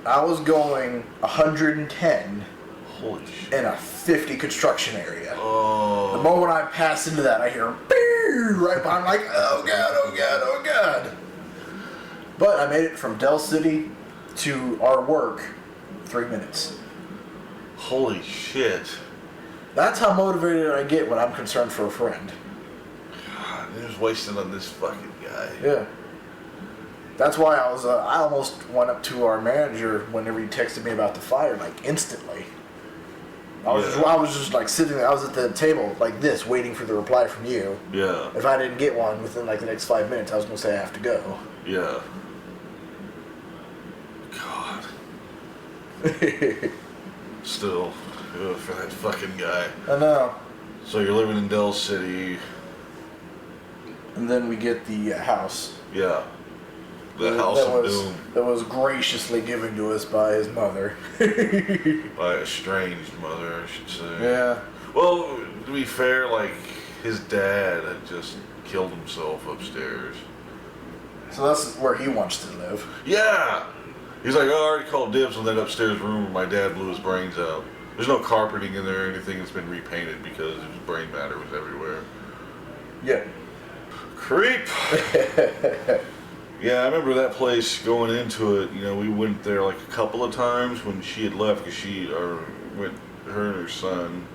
I was going 110 Holy shit. in a 50 construction area. Oh. The moment I pass into that, I hear right behind me, like, oh god, oh god, oh god. But I made it from Del City to our work 3 minutes. Holy shit. That's how motivated I get when I'm concerned for a friend. God, they're just wasting on this fucking guy. Yeah. That's why I almost went up to our manager whenever he texted me about the fire, instantly. I was just sitting there, I was at the table like this, waiting for the reply from you. Yeah. If I didn't get one within the next 5 minutes, I was going to say I have to go. Yeah. God. Still, for that fucking guy. I know. So you're living in Del City. And then we get the house. Yeah. The house of doom. That was graciously given to us by his mother. By a estranged mother, I should say. Yeah. Well, to be fair, his dad had just killed himself upstairs. So that's where he wants to live. Yeah! He's like, I already called dibs on that upstairs room where my dad blew his brains out. There's no carpeting in there or anything. It's been repainted because his brain matter was everywhere. Yeah. Creep! Yeah, I remember that place going into it. We went there a couple of times when she had left because her and her son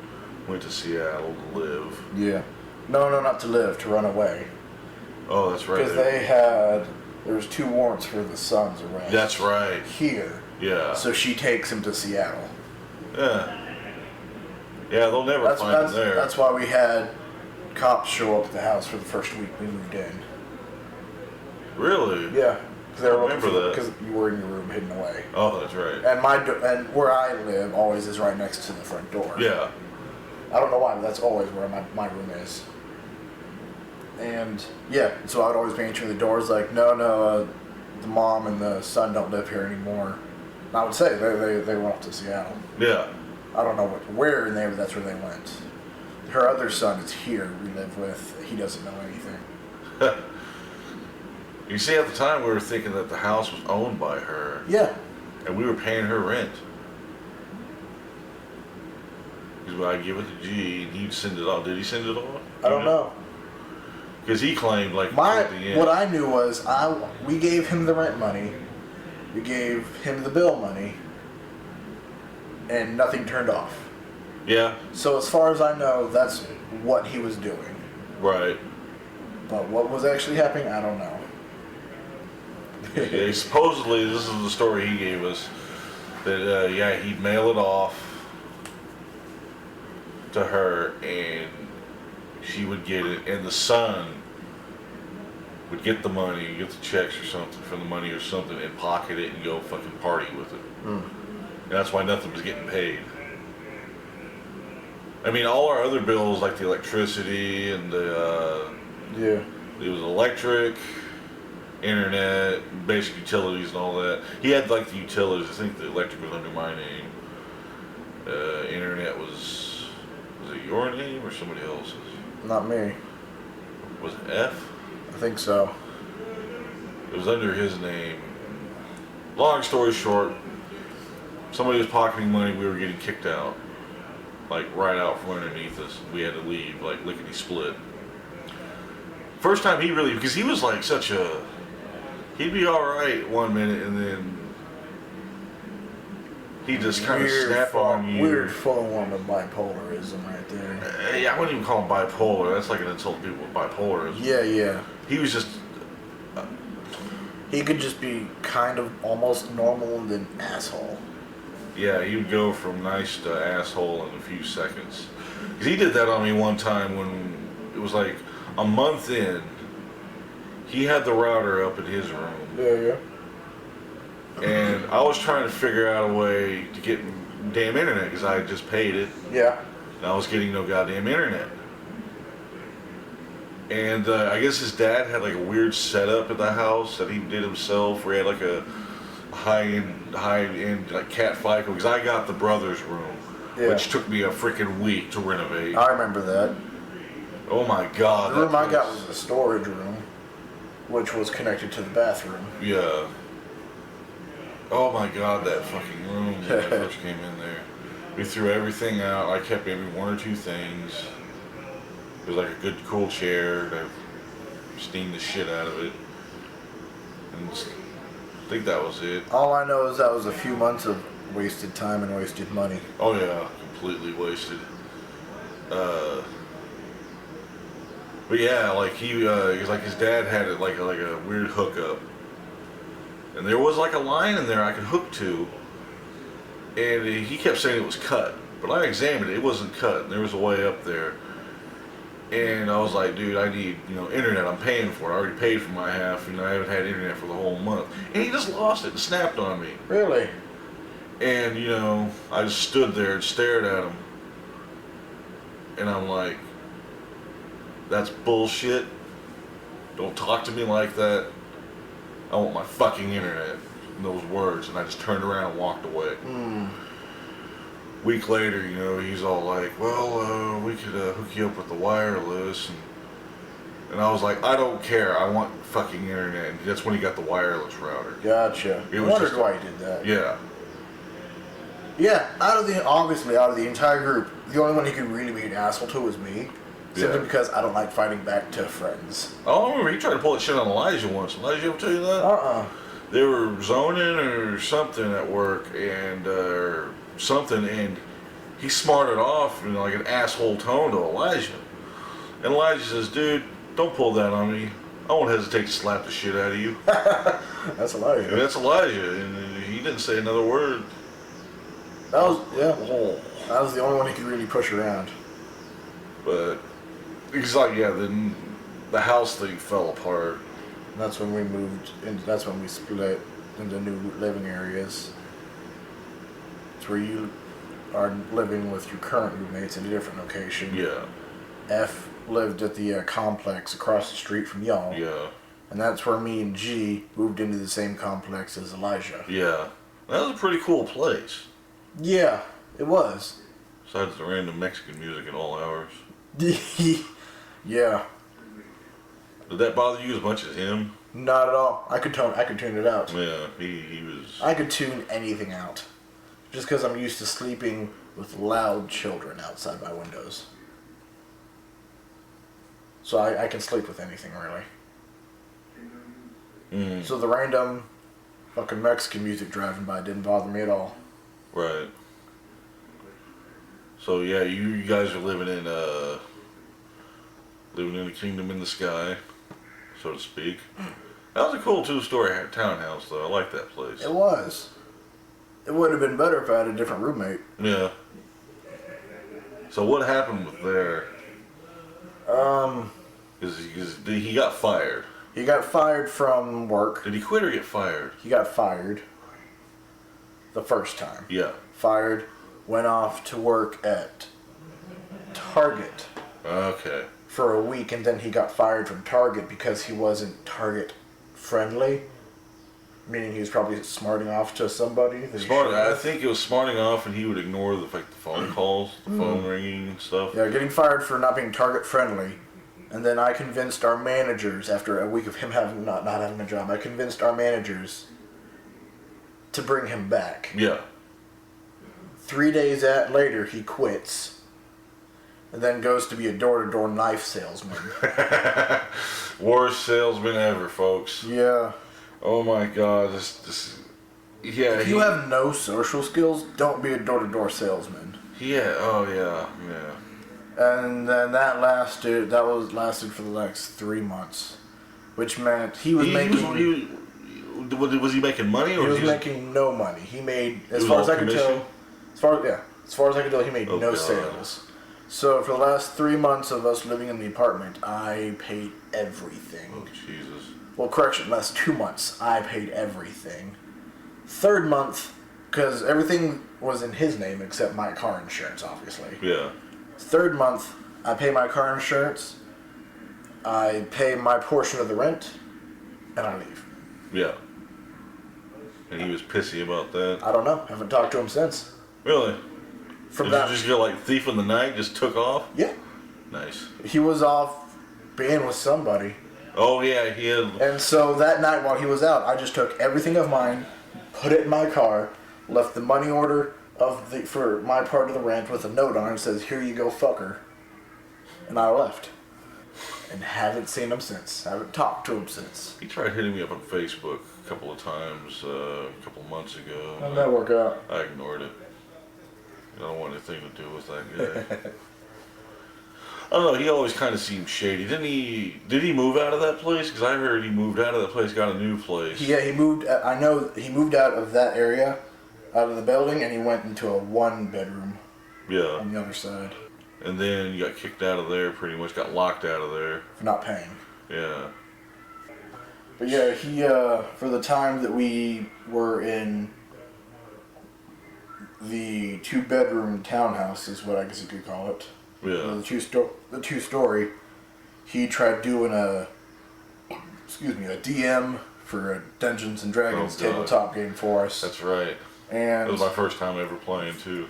went to Seattle to live. Yeah. No, not to live, to run away. Oh, that's right. Because there was 2 warrants for the son's arrest. That's right. Here. Yeah. So she takes him to Seattle. Yeah. Yeah, they'll never find him there. That's why we had cops show up at the house for the first week we moved in. Really? Yeah. I remember that. Because you were in your room hidden away. Oh, that's right. And where I live always is right next to the front door. Yeah. I don't know why, but that's always where my room is. And, yeah, so I would always be answering the doors no, the mom and the son don't live here anymore. And I would say they went off to Seattle. Yeah. I don't know where in there, but that's where they went. Her other son is here. We live with. He doesn't know anything. You see, at the time, we were thinking that the house was owned by her. Yeah. And we were paying her rent. Because I give it to G, and he'd send it off. Did he send it off? I don't know. Because he claimed, like, at the end. What I knew was we gave him the rent money. We gave him the bill money. And nothing turned off. Yeah. So as far as I know, that's what he was doing. Right. But what was actually happening, I don't know. Yeah, supposedly, this is the story he gave us, that, he'd mail it off to her, and she would get it, and the son would get the money, get the checks or something for the money or something, and pocket it and go fucking party with it. Mm. And that's why nothing was getting paid. I mean, all our other bills, like the electricity and it was electric, internet, basic utilities and all that. He had like the utilities. I think the electric was under my name. Internet was it your name or somebody else's? Not me. Was it F? I think so. It was under his name. Long story short, somebody was pocketing money. We were getting kicked out, like right out from underneath us. We had to leave, like lickety split. First time he really, because he was like such a, he'd be all right one minute and then he just kind of snap on you. Weird form of bipolarism right there. Yeah, I wouldn't even call him bipolar. That's like an insult to people with bipolarism. Yeah. He was just. He could just be kind of almost normal and then asshole. Yeah, he would go from nice to asshole in a few seconds. 'Cause he did that on me one time when it was like a month in. He had the router up in his room. Yeah. And I was trying to figure out a way to get damn internet because I had just paid it. Yeah. And I was getting no goddamn internet. And I guess his dad had like a weird setup at the house that he did himself, where he had like a high-end like cat FICO. Because I got the brother's room, which took me a freaking week to renovate. I remember that. Oh my god! The room I got was a storage room, which was connected to the bathroom. Yeah. Oh my god, that fucking room when I first came in there. We threw everything out. I kept maybe one or two things. It was like a good cool chair to steam the shit out of it. And I think that was it. All I know is that was a few months of wasted time and wasted money. Oh yeah, completely wasted. But yeah, like he was like his dad had it like a weird hookup. And there was like a line in there I could hook to, and he kept saying it was cut. But I examined it; it wasn't cut. And there was a way up there, and I was like, "Dude, I need internet. I'm paying for it. I already paid for my half, and I haven't had internet for the whole month." And he just lost it and snapped on me. Really? And I just stood there and stared at him, and I'm like, "That's bullshit. Don't talk to me like that. I want my fucking internet," in those words, and I just turned around and walked away. Week later, he's all like, "Well, we could hook you up with the wireless," and I was like, "I don't care. I want fucking internet." And that's when he got the wireless router. Gotcha. I wondered why he did that. Yeah. Yeah. Out of the entire group, the only one he could really be an asshole to was me. Simply because I don't like fighting back to friends. Oh, I remember he tried to pull that shit on Elijah once. Elijah ever tell you that? They were zoning or something at work and and he smarted off in like an asshole tone to Elijah. And Elijah says, "Dude, don't pull that on me. I won't hesitate to slap the shit out of you." That's Elijah. And that's Elijah, and he didn't say another word. That was the only one he could really push around. But he's like, then the house thing fell apart. And that's when we moved, and that's when we split into new living areas. It's where you are living with your current roommates in a different location. Yeah. F lived at the complex across the street from y'all. Yeah. And that's where me and G moved into the same complex as Elijah. Yeah. That was a pretty cool place. Yeah, it was. Besides the random Mexican music at all hours. Yeah. Did that bother you as much as him? Not at all. I could tune it out. Yeah, he was... I could tune anything out. Just because I'm used to sleeping with loud children outside my windows. So I can sleep with anything, really. Mm. So the random fucking Mexican music driving by didn't bother me at all. Right. So yeah, you guys are living in a kingdom in the sky, so to speak. That was a cool 2-story townhouse, though. I like that place. It was. It would have been better if I had a different roommate. Yeah. So what happened with there? He got fired. He got fired from work. Did he quit or get fired? He got fired the first time. Yeah. Fired, went off to work at Target. Okay. For a week, and then he got fired from Target because he wasn't Target friendly. Meaning he was probably smarting off to somebody. I think it was smarting off, and he would ignore the phone calls, the phone ringing and stuff. Yeah, getting fired for not being Target friendly. And then I convinced our managers, after a week of him not having a job, I convinced our managers to bring him back. Yeah. 3 days later, he quits. And then goes to be a door-to-door knife salesman. Worst salesman ever, folks. Yeah. Oh my God, yeah. If you have no social skills, don't be a door-to-door salesman. Yeah. Oh yeah. Yeah. And then that lasted for the next 3 months, which meant he was making. Was he making money, or he was making no money? He made, as far as I could tell, he made no sales. So for the last 3 months of us living in the apartment, I paid everything. Oh Jesus. Well, correction, last 2 months, I paid everything. Third month, because everything was in his name except my car insurance, obviously. Yeah. Third month, I pay my car insurance, I pay my portion of the rent, and I leave. Yeah. And he was pissy about that? I don't know. Haven't talked to him since. Really? Did you just go like thief in the night, just took off? Yeah. Nice. He was off being with somebody. Oh yeah, he had... And so that night while he was out, I just took everything of mine, put it in my car, left the money order for my part of the rent with a note on it that says, "Here you go, fucker." And I left. And haven't seen him since. Haven't talked to him since. He tried hitting me up on Facebook a couple of times a couple of months ago. How'd that work out? I ignored it. I don't want anything to do with that guy. I don't know, he always kind of seemed shady. Did he move out of that place? Because I heard he moved out of that place, got a new place. Yeah, he moved, I know he moved out of that area, out of the building, and he went into a 1-bedroom. Yeah. On the other side. And then you got kicked out of there, pretty much got locked out of there. For not paying. Yeah. But yeah, he, for the time that we were in the 2-bedroom townhouse, is what I guess you could call it. Yeah. The two-story, he tried doing a DM for a Dungeons and Dragons tabletop game for us. That's right. And it was my first time ever playing too.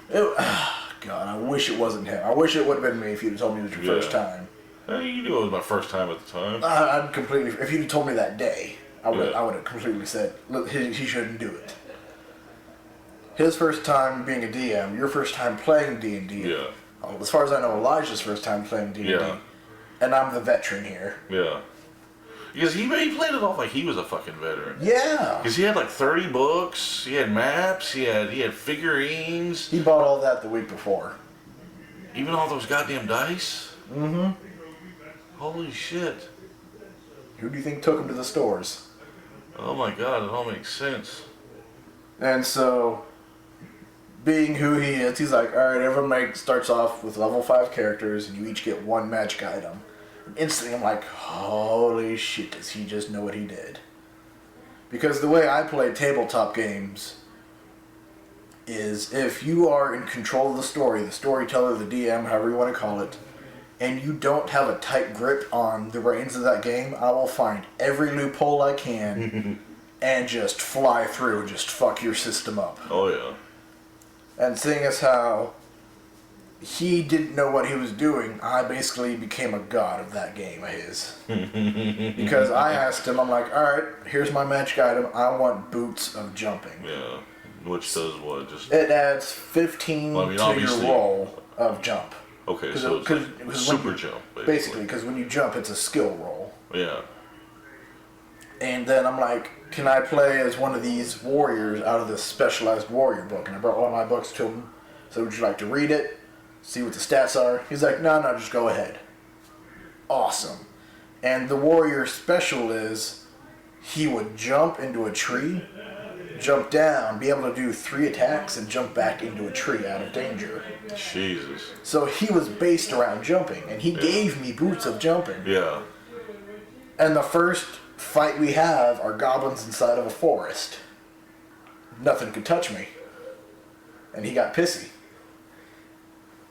God, I wish it wasn't him. I wish it would have been me if you'd told me it was your first time. You knew it was my first time at the time. I'd completely. If you'd told me that day, I would have completely said, look, he shouldn't do it. His first time being a DM, your first time playing D&D. Yeah. As far as I know, Elijah's first time playing D&D. Yeah. And I'm the veteran here. Yeah. Because he played it off like he was a fucking veteran. Yeah. Because he had like 30 books, he had maps, he had figurines. He bought all that the week before. Even all those goddamn dice? Mm-hmm. Holy shit. Who do you think took him to the stores? Oh my God, it all makes sense. And so, being who he is, he's like, alright, everyone starts off with level 5 characters, and you each get one magic item. And instantly I'm like, holy shit, does he just know what he did? Because the way I play tabletop games is if you are in control of the story, the storyteller, the DM, however you want to call it, and you don't have a tight grip on the reins of that game, I will find every loophole I can and just fly through and just fuck your system up. Oh, yeah. And seeing as how he didn't know what he was doing, I basically became a god of that game of his. Because I asked him, I'm like, alright, here's my magic item. I want boots of jumping. Yeah. Which does what? Just it adds 15 to your roll of jump. Okay, so it's like super jump, basically, because when you jump, it's a skill roll. Yeah. And then I'm like, can I play as one of these warriors out of this specialized warrior book? And I brought one of my books to him. So would you like to read it? See what the stats are? He's like, no, just go ahead. Awesome. And the warrior special is he would jump into a tree, jump down, be able to do 3 attacks, and jump back into a tree out of danger. Jesus. So he was based around jumping, and he gave me boots of jumping. Yeah. And the first fight we have are goblins inside of a forest. Nothing could touch me. And he got pissy.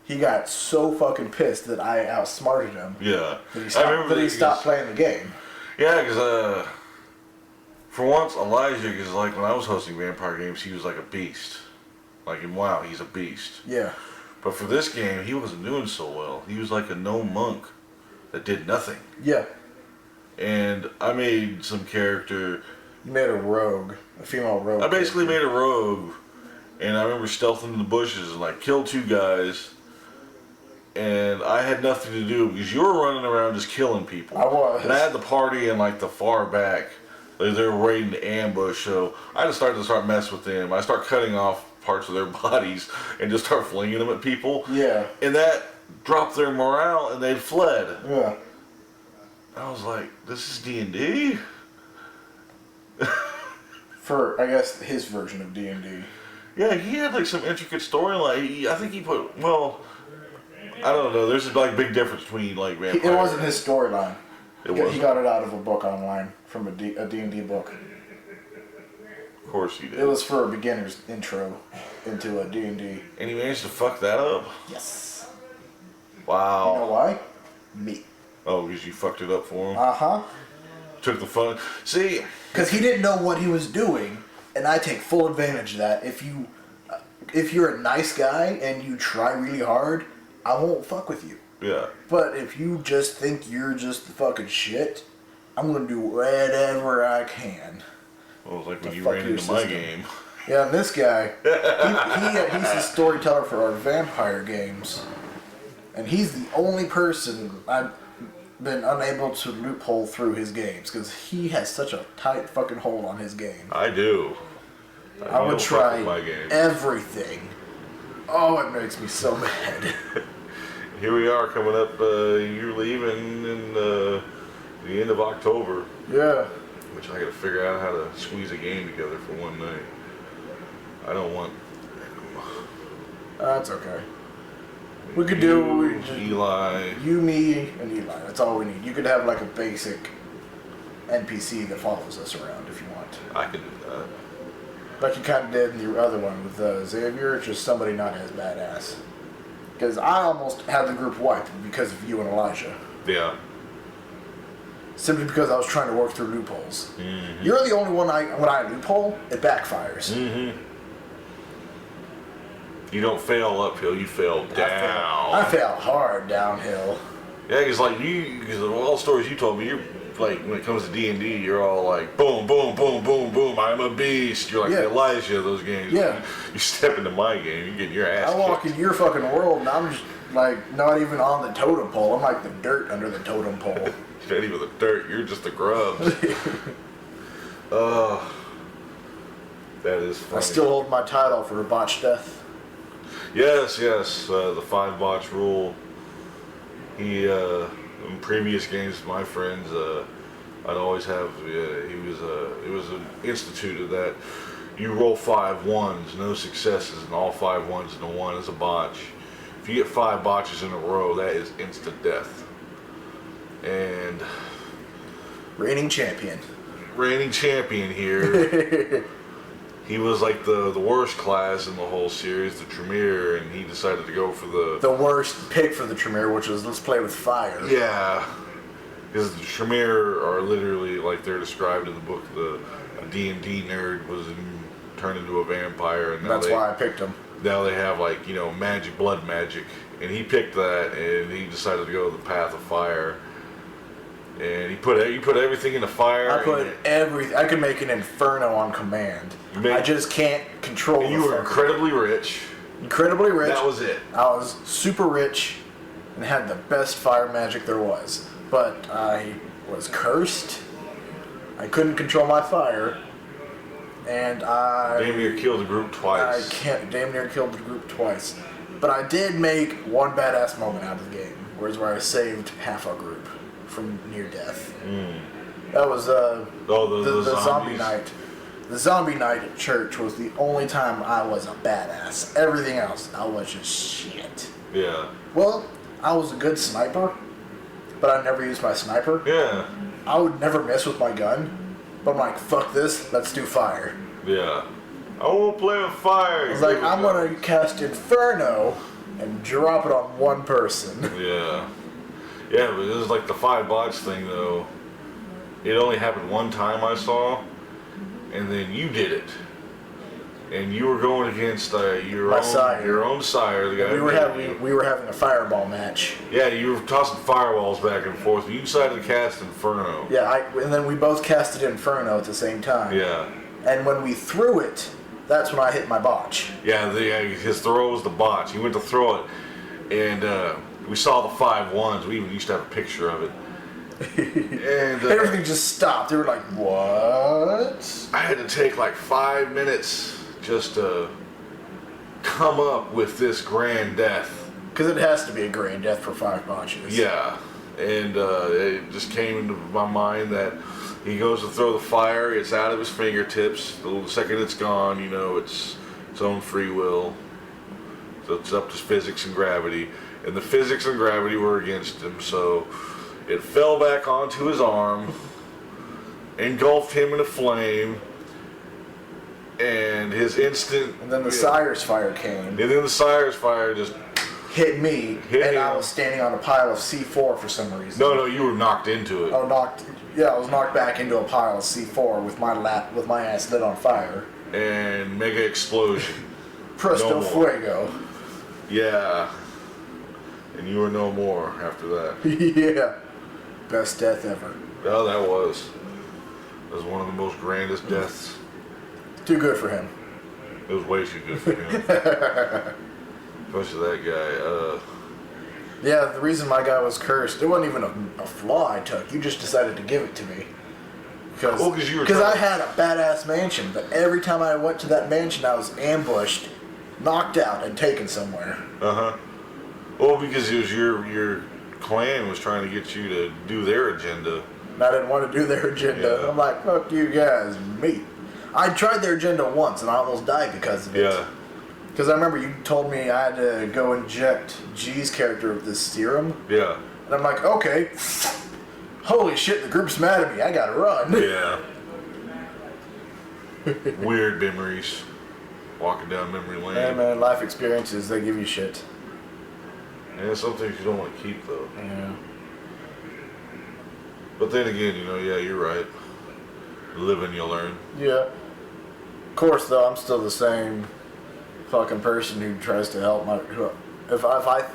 He got so fucking pissed that I outsmarted him. Yeah. That he stopped playing the game. Yeah, because, for once, Elijah, because, like, when I was hosting vampire games, he was like a beast. Like, in WoW, he's a beast. Yeah. But for this game, he wasn't doing so well. He was like a gnome monk that did nothing. Yeah. And I made some character. You made a rogue. A female rogue. I basically made a rogue. And I remember stealthing in the bushes and, like, killed 2 guys. And I had nothing to do because you were running around just killing people. I was. And I had the party in like the far back. Like, they were waiting to ambush, so I just started to mess with them. I start cutting off parts of their bodies and just start flinging them at people. Yeah. And that dropped their morale and they fled. Yeah. I was like, this is D&D? For, I guess, his version of D&D. Yeah, he had like some intricate storyline. I think he put, well, I don't know. There's a like big difference between like vampire. It wasn't his storyline. He got it out of a book online from a D&D book. Of course he did. It was for a beginner's intro into a D&D. And he managed to fuck that up? Yes. Wow. You know why? Me. Oh, because you fucked it up for him? Uh-huh. Took the fun. See. Because he didn't know what he was doing, and I take full advantage of that. If you're a nice guy and you try really hard, I won't fuck with you. Yeah. But if you just think you're just the fucking shit, I'm gonna do whatever I can. Well, it was like when you ran into my game. Yeah, and this guy, he's the storyteller for our vampire games. And he's the only person I've been unable to loophole through his games, because he has such a tight fucking hold on his game. I do. I would try everything. Oh, it makes me so mad. Here we are coming up, you're leaving in the end of October. Yeah. Which I gotta figure out how to squeeze a game together for one night. I don't want... That's okay. We could do... Eli. You, me, and Eli. That's all we need. You could have like a basic NPC that follows us around if you want. I can do that. Like you kind of did in the other one with Xavier. It's just somebody not as badass. Because I almost had the group wiped because of you and Elijah. Yeah. Simply because I was trying to work through loopholes. Mm-hmm. You're the only one when I loophole, it backfires. Mm-hmm. You don't fail uphill, you fail down. I fail hard downhill. Yeah, because like because of all the stories you told me, you're like, when it comes to D&D, you're all like, boom, boom, boom, boom, boom, I'm a beast. You're like the Elijah of those games. Yeah. You step into my game, you're getting your ass I walk kicked. in your fucking world, and I'm just like not even on the totem pole. I'm like the dirt under the totem pole. You're not even the dirt, you're just the grubs. That is funny. I still hold my title for a botched death. Yes, the 5 botch rule. He, in previous games, my friends, I'd always have, it was an institute of that. You roll 5 ones, no successes, and all 5 ones and a 1 is a botch. If you get 5 botches in a row, that is instant death. And... Reigning champion here. he was like the worst class in the whole series, the Tremere, and he decided to go for the worst pick for the Tremere, which was let's play with fire. Yeah, because the Tremere are literally like they're described in the book. A D&D nerd turned into a vampire, and that's why I picked him. Now they have like magic, blood magic, and he picked that, and he decided to go the path of fire. And he put everything in the fire. I put everything. I could make an inferno on command. I just can't control. And you were incredibly rich. Incredibly rich. That was it. I was super rich and had the best fire magic there was. But I was cursed. I couldn't control my fire. And I damn near killed the group twice. Damn near killed the group twice. But I did make one badass moment out of the game. Where I saved half our group from near death. That was the zombie night. The zombie night at church was the only time I was a badass. Everything else, I was just shit. Yeah. Well, I was a good sniper, but I never used my sniper. Yeah. I would never miss with my gun, but I'm like, fuck this, let's do fire. Yeah. I won't play with fire. I was like, I'm gonna cast Inferno and drop it on one person. Yeah. Yeah, but it was like the 5 bots thing, though. It only happened one time I saw, and then you did it. And you were going against your own sire, the guy. We were having a fireball match. Yeah, you were tossing firewalls back and forth. You decided to cast Inferno. Yeah, and then we both casted Inferno at the same time. Yeah. And when we threw it, that's when I hit my botch. Yeah, his throw was the botch. He went to throw it, and we saw the 5 ones. We even used to have a picture of it. And everything just stopped. They were like, what? I had to take like 5 minutes just to come up with this grand death. Because it has to be a grand death for 5 botches. Yeah. And it just came into my mind that he goes to throw the fire, it's out of his fingertips. The second it's gone, it's its own free will. So it's up to physics and gravity. And the physics and gravity were against him, so it fell back onto his arm, engulfed him in a flame, and his instant... And then the Sire's fire came. And then the Sire's fire just... hit me, and I was standing on a pile of C4 for some reason. No, you were knocked into it. I was knocked back into a pile of C4 with my ass lit on fire. And mega explosion. Presto fuego. Yeah. And you were no more after that. Yeah. Best death ever. Oh, that was one of the most grandest deaths. Too good for him. It was way too good for him. Especially that guy. Yeah, the reason my guy was cursed, it wasn't even a flaw I took. You just decided to give it to me. Because I had a badass mansion, but every time I went to that mansion, I was ambushed, knocked out, and taken somewhere. Uh-huh. Well, because it was your clan was trying to get you to do their agenda. And I didn't want to do their agenda. Yeah. I'm like, fuck you guys, me. I tried their agenda once, and I almost died because of it. Yeah. Because I remember you told me I had to go inject G's character with this serum. Yeah. And I'm like, okay. Holy shit, the group's mad at me. I gotta run. Yeah. Weird memories. Walking down memory lane. Yeah, man, life experiences, they give you shit. Yeah, some things you don't want to keep, though. Yeah. But then again, yeah, you're right. Live and you learn. Yeah. Of course, though, I'm still the same fucking person who tries to help if I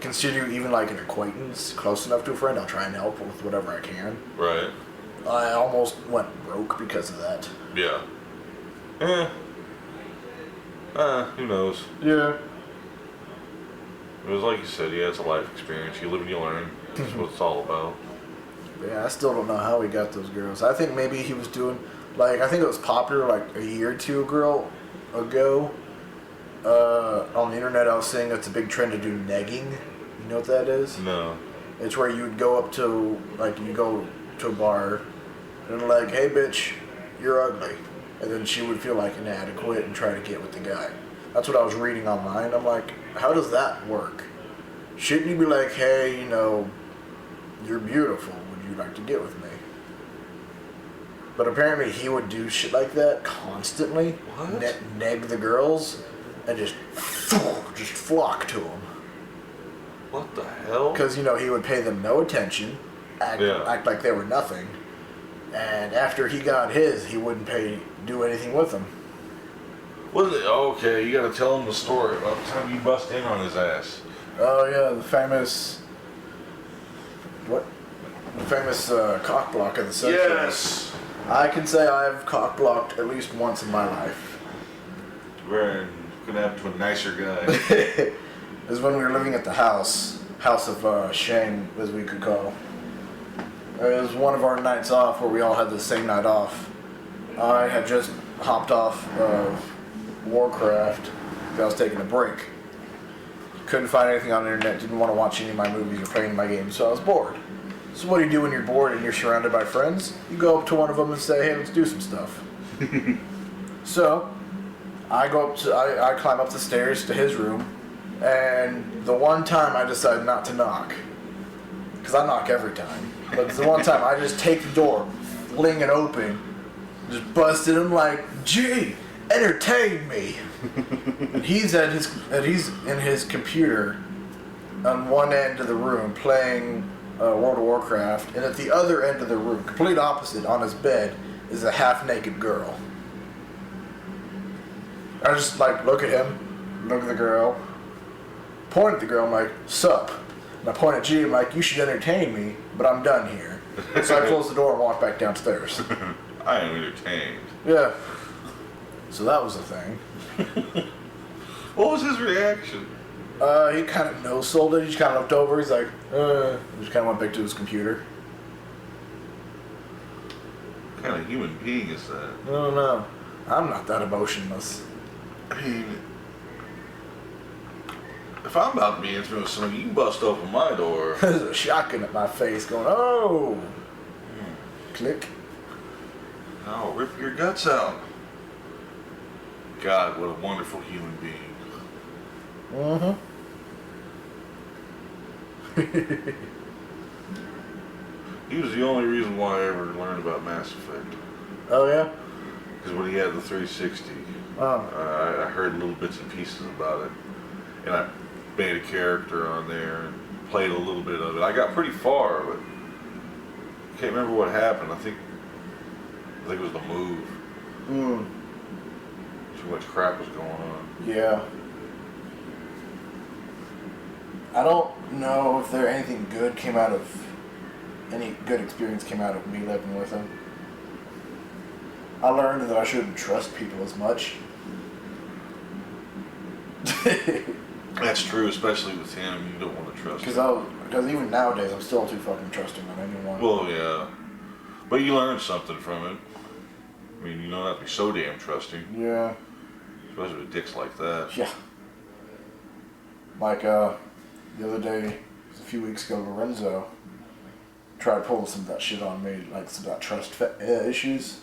consider you even like an acquaintance, close enough to a friend, I'll try and help with whatever I can. Right. I almost went broke because of that. Yeah. Who knows? Yeah. It was like you said, it's a life experience. You live and you learn. That's what it's all about. Yeah, I still don't know how he got those girls. I think maybe he was doing, I think it was popular a year or two ago. On the internet, I was saying it's a big trend to do negging. You know what that is? No. It's where you would go up to, you go to a bar, and hey bitch, you're ugly. And then she would feel inadequate and try to get with the guy. That's what I was reading online. I'm like, how does that work? Shouldn't you be like, hey, you're beautiful. Would you like to get with me? But apparently he would do shit like that constantly. What? Neg the girls and just flock to him. What the hell? Because, he would pay them no attention, act like they were nothing. And after he got his, he wouldn't do anything with them. What is it? Okay, you gotta tell him the story about the time you bust in on his ass. Oh, yeah, the famous... What? The famous cock block of the century. Yes! I can say I've cock blocked at least once in my life. We're gonna happen to a nicer guy. It was when we were living at the house of shame, as we could call. It was one of our nights off where we all had the same night off. I had just hopped off of Warcraft. I was taking a break. Couldn't find anything on the internet, didn't want to watch any of my movies or play any of my games, so I was bored. So what do you do when you're bored and you're surrounded by friends? You go up to one of them and say, hey, let's do some stuff. So, I climb up the stairs to his room, and the one time I decide not to knock, because I knock every time, but the one time I just take the door, fling it open, just busted him like, gee, entertain me. And he's in his computer on one end of the room playing World of Warcraft, and at the other end of the room, complete opposite, on his bed, is a half-naked girl. I just look at him, look at the girl, point at the girl, I'm like, sup? And I point at G, I'm like, you should entertain me, but I'm done here. So I close the door and walk back downstairs. I am entertained. Yeah. So that was the thing. What was his reaction? He kind of no-sold it. He just kind of looked over. He's like, He just kind of went back to his computer. What kind of human being is that? I don't know. I'm not that emotionless. I mean, if I'm about to be intimate with somebody, you can bust open my door. There's a shotgun at my face going, oh! Click. I'll rip your guts out. God, what a wonderful human being. Mm-hmm. He was the only reason why I ever learned about Mass Effect. Oh, yeah? Because when he had the 360, Oh. I heard little bits and pieces about it. And I made a character on there and played a little bit of it. I got pretty far, but I can't remember what happened. I think it was the move. Too much crap was going on. Yeah. I don't know if any good experience came out of me living with him. I learned that I shouldn't trust people as much. That's true, especially with him. You don't want to trust him. Because even nowadays, I'm still too fucking trusting on anyone. Well, yeah. But you learn something from it. I mean, you don't have to be so damn trusting. Yeah. Especially with dicks like that. Yeah. Like, the other day, a few weeks ago, Lorenzo tried pulling some of that shit on me, like some of that trust issues.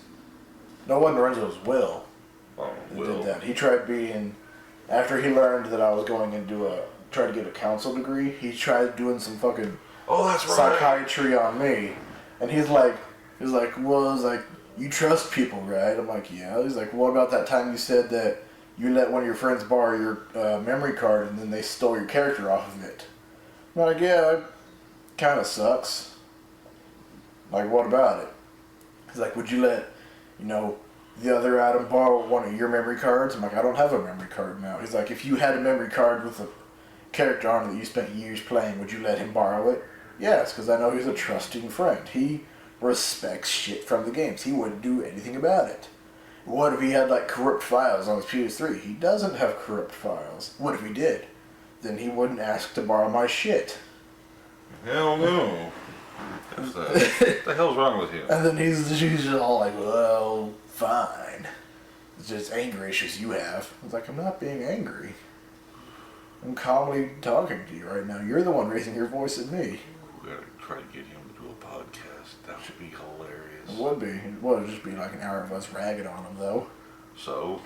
No, it wasn't Lorenzo, it was Will. Oh, Will. Did that. He tried after he learned that I was going into tried to get a counsel degree, he tried doing some fucking that's right. psychiatry on me. And he's like, you trust people, right? I'm like, yeah. He's like, what about that time you said that you let one of your friends borrow your memory card and then they stole your character off of it? I'm like, yeah, it kind of sucks. Like, what about it? He's like, would you let, the other Adam borrow one of your memory cards? I'm like, I don't have a memory card now. He's like, if you had a memory card with a character on it that you spent years playing, would you let him borrow it? Yes, because I know he's a trusting friend. He respects shit from the games. He wouldn't do anything about it. What if he had corrupt files on his PS3? He doesn't have corrupt files. What if he did? Then he wouldn't ask to borrow my shit. Hell no. What the hell's wrong with you? And then he's just all like, well, fine. It's just anger issues you have. I was like, I'm not being angry. I'm calmly talking to you right now. You're the one raising your voice at me. We gotta try to get him to do a podcast. That would be hilarious. It would be. It would just be like an hour of us ragging on him, though. So?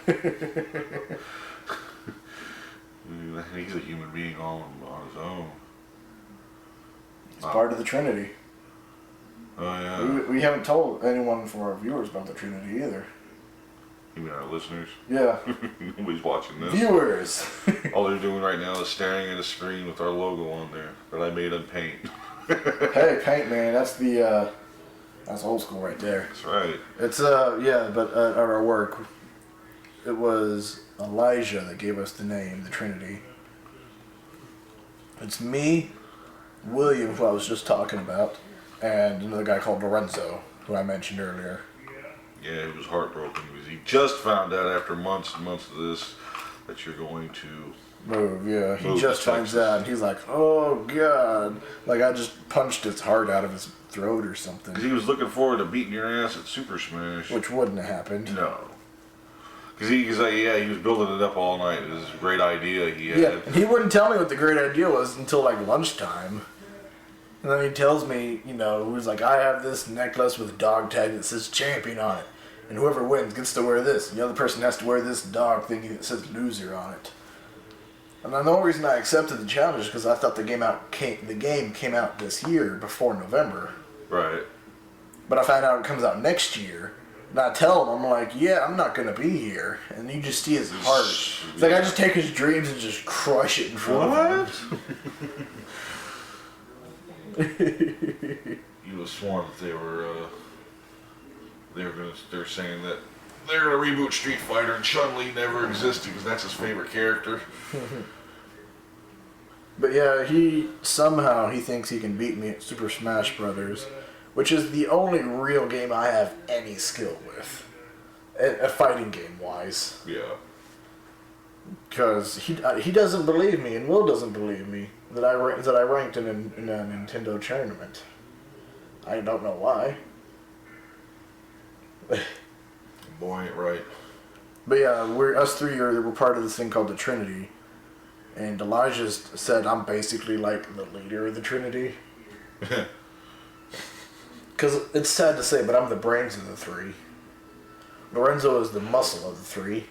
He's a human being on his own. He's part of the Trinity. Oh, yeah. We haven't told anyone from our viewers about the Trinity either. You mean our listeners? Yeah. Nobody's watching this. Viewers. All they're doing right now is staring at a screen with our logo on there that I made on Paint. Hey, Paint, man, that's old school right there. That's right. It's but at our work, it was Elijah that gave us the name, the Trinity. It's me, William, who I was just talking about, and another guy called Lorenzo, who I mentioned earlier. Yeah, he was heartbroken because he just found out after months and months of this that you're going to Move, yeah. He move just to finds Texas. out, and he's like, oh, God. Like, I just punched his heart out of his throat or something. 'Cause he was looking forward to beating your ass at Super Smash. Which wouldn't have happened. No. Because he was like, yeah, he was building it up all night. It was a great idea he had. Yeah, and he wouldn't tell me what the great idea was until, like, lunchtime. And then he tells me, he was like, I have this necklace with a dog tag that says champion on it. And whoever wins gets to wear this. And the other person has to wear this dog thingy that says loser on it. And the only reason I accepted the challenge is because I thought the game came out this year before November. Right. But I found out it comes out next year. And I tell him, I'm like, yeah, I'm not going to be here. And you just see his heart. It's like I just take his dreams and just crush it in front of him. You was sworn that they were saying that they're gonna reboot Street Fighter and Chun-Li never existed because that's his favorite character. But yeah, he thinks he can beat me at Super Smash Brothers, which is the only real game I have any skill with, a fighting game wise. Yeah. Because he doesn't believe me, and Will doesn't believe me that I ranked in a Nintendo tournament. I don't know why. Boy ain't right. But yeah, we're part of this thing called the Trinity, and Elijah said I'm basically like the leader of the Trinity. Because it's sad to say, but I'm the brains of the three. Lorenzo is the muscle of the three,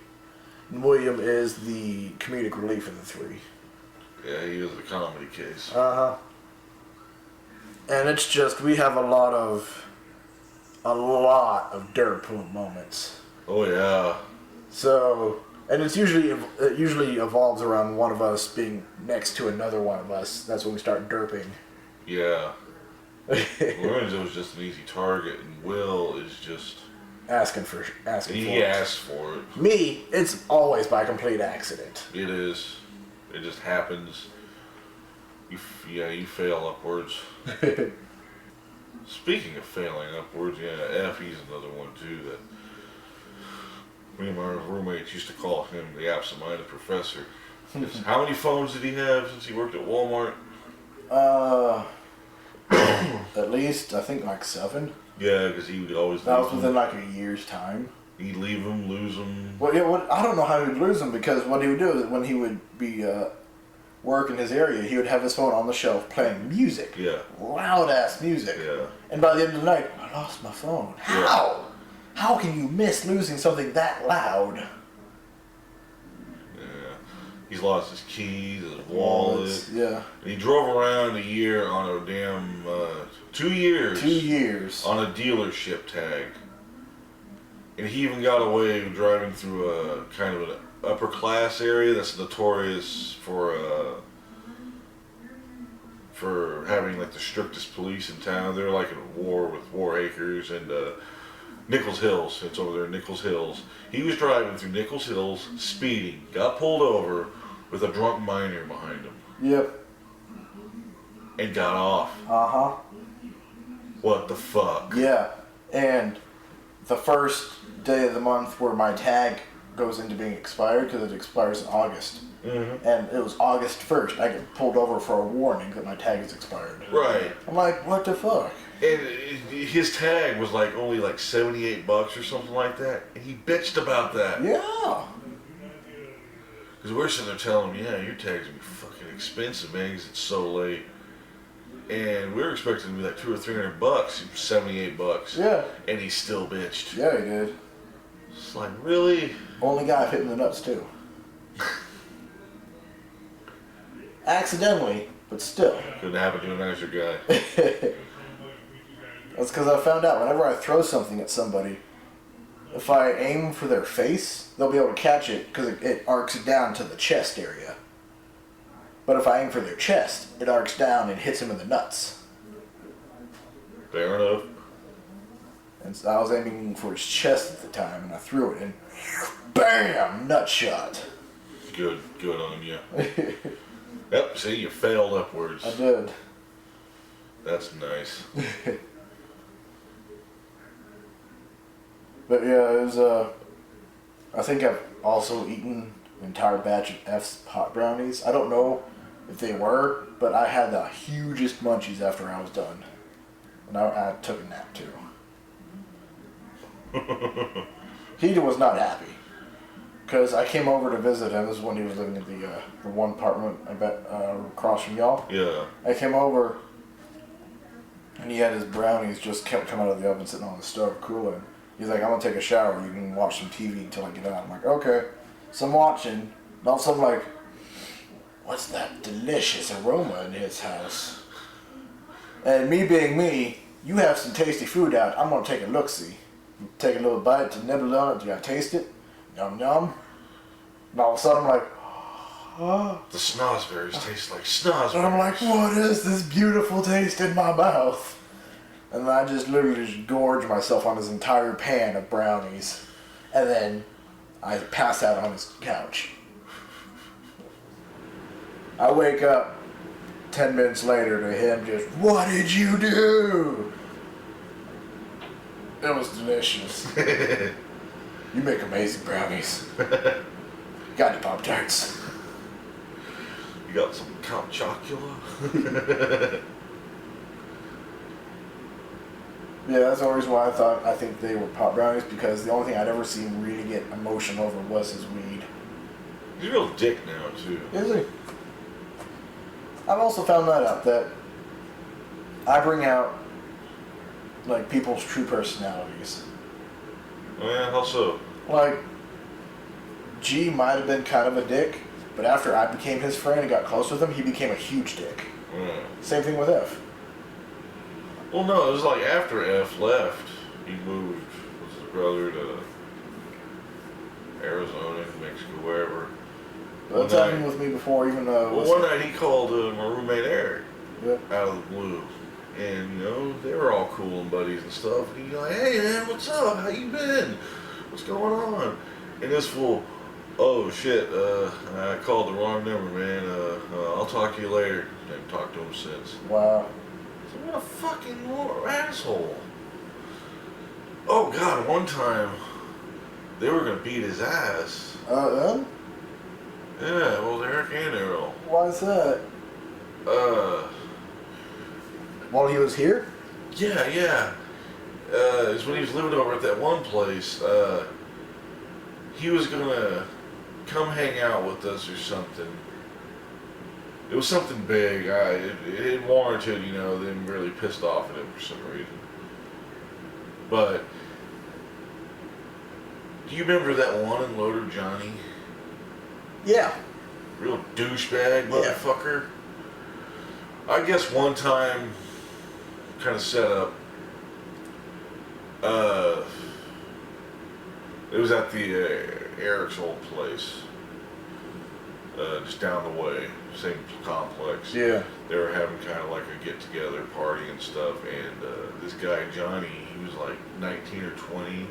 and William is the comedic relief of the three. Yeah, he is the comedy case. And it's just we have a lot of dirt poop moments. Oh yeah. So, and it usually evolves around one of us being next to another one of us. That's when we start derping. Yeah. Lorenzo's just an easy target, and Will is just asking for he it. asks for it. Me, it's always by complete accident. It is. It just happens. You fail upwards. Speaking of failing upwards, yeah, Effie's another one too that me and my roommates used to call him the absent-minded professor. How many phones did he have since he worked at Walmart? At least I think like 7. Yeah, because he would always That was lose within them. like a year's time. He'd leave them, lose them. Well, I don't know how he would lose them because what he would do is when he would be work in his area, he would have his phone on the shelf playing music. Yeah. Loud ass music. Yeah. And by the end of the night, I lost my phone. How? Yeah. How can you miss losing something that loud? Yeah. He's lost his keys, his wallet. Yeah. And he drove around a year on a damn 2 years. 2 years. On a dealership tag. And he even got away with driving through a kind of an upper class area that's notorious for having like the strictest police in town. They're like in a war with War Acres and Nichols Hills. It's over there in Nichols Hills. He was driving through Nichols Hills, speeding, got pulled over with a drunk minor behind him. Yep. And got off. Uh-huh. What the fuck? Yeah. And the first day of the month where my tag goes into being expired, because it expires in August. Mm-hmm. And it was August 1st. I get pulled over for a warning that my tag is expired. Right. I'm like, what the fuck? And his tag was like only like $78 or something like that. And he bitched about that. Yeah. Because we're sitting there telling him, yeah, your tag's gonna be fucking expensive, man, because it's so late. And we were expecting it to be like $200 or $300. It was $78. Yeah. And he still bitched. Yeah, he did. It's like, really? Only guy I've hit in the nuts, too. Accidentally, but still. Couldn't happen to a nicer guy. That's because I found out whenever I throw something at somebody, if I aim for their face, they'll be able to catch it because it arcs down to the chest area. But if I aim for their chest, it arcs down and hits him in the nuts. Fair enough. And so I was aiming for his chest at the time, and I threw it, and BAM! Nut shot. Good on you. Yep, see, you failed upwards. I did. That's nice. But yeah, it was, I think I've also eaten an entire batch of F's hot brownies. I don't know if they were, but I had the hugest munchies after I was done. And I took a nap too. He was not happy. Because I came over to visit him. This is when he was living in the one apartment across from y'all. Yeah. I came over, and he had his brownies just kept coming out of the oven sitting on the stove cooling. He's like, I'm going to take a shower. You can watch some TV until I get out. I'm like, okay. So I'm watching. And all of a sudden, I'm like, what's that delicious aroma in his house? And me being me, you have some tasty food out. I'm going to take a look-see. Take a little bite to nibble on it. Do I taste it? Yum yum. And all of a sudden I'm like, oh. The snozberries taste like snozberries. And I'm like, what is this beautiful taste in my mouth? And then I just literally just gorge myself on his entire pan of brownies. And then I pass out on his couch. I wake up 10 minutes later to him just, what did you do? It was delicious. You make amazing brownies. Got any Pop-Tarts? You got some Count Chocula? Yeah, that's the only reason why I think they were pop brownies, because the only thing I'd ever seen really get emotion over was his weed. He's a real dick now, too. Is he? I've also found that out, that I bring out, like, people's true personalities. Oh, yeah, how so? Like, G might have been kind of a dick, but after I became his friend and got close with him, he became a huge dick. Yeah. Same thing with F. Well, no, it was like after F left, he moved with his brother to Arizona, Mexico, wherever. That's happened with me before, even though... Well, one night he called my roommate Eric Yep. out of the blue. And, you know, they were all cool and buddies and stuff. And he's like, hey, man, what's up? How you been? What's going on? And this fool, oh, shit, I called the wrong number, man. I'll talk to you later. Haven't talked to him since. Wow. So what a fucking asshole. Oh, God, one time, they were going to beat his ass. Yeah? Yeah, well, Eric and Errol. Why is that? While he was here? Yeah. It's when he was living over at that one place. He was gonna come hang out with us or something. It was something big. It warranted, you know, them really pissed off at him for some reason. But do you remember that one in Loader Johnny? Yeah. Real douchebag motherfucker. I guess one time, kind of set up. It was at the Eric's old place, just down the way, same complex. Yeah. They were having kind of like a get-together party and stuff, and this guy Johnny, he was like 19 or 20,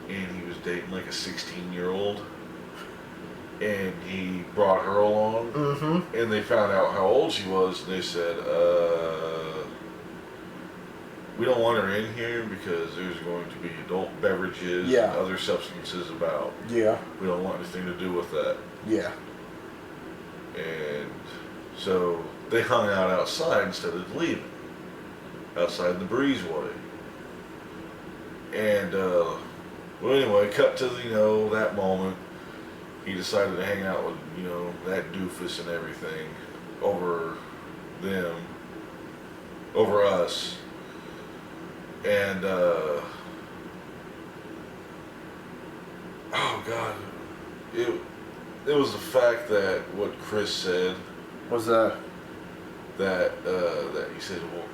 and he was dating like a 16-year-old. And he brought her along, and they found out how old she was, and they said, we don't want her in here because there's going to be adult beverages and other substances about. Yeah. We don't want anything to do with that. Yeah. And so they hung out outside instead of leaving, outside the breezeway. And, well, anyway, cut to, you know, that moment. He decided to hang out with, you know, that doofus and everything over them, over us. And, oh God, it was the fact that what Chris said. What's that? That he said, well,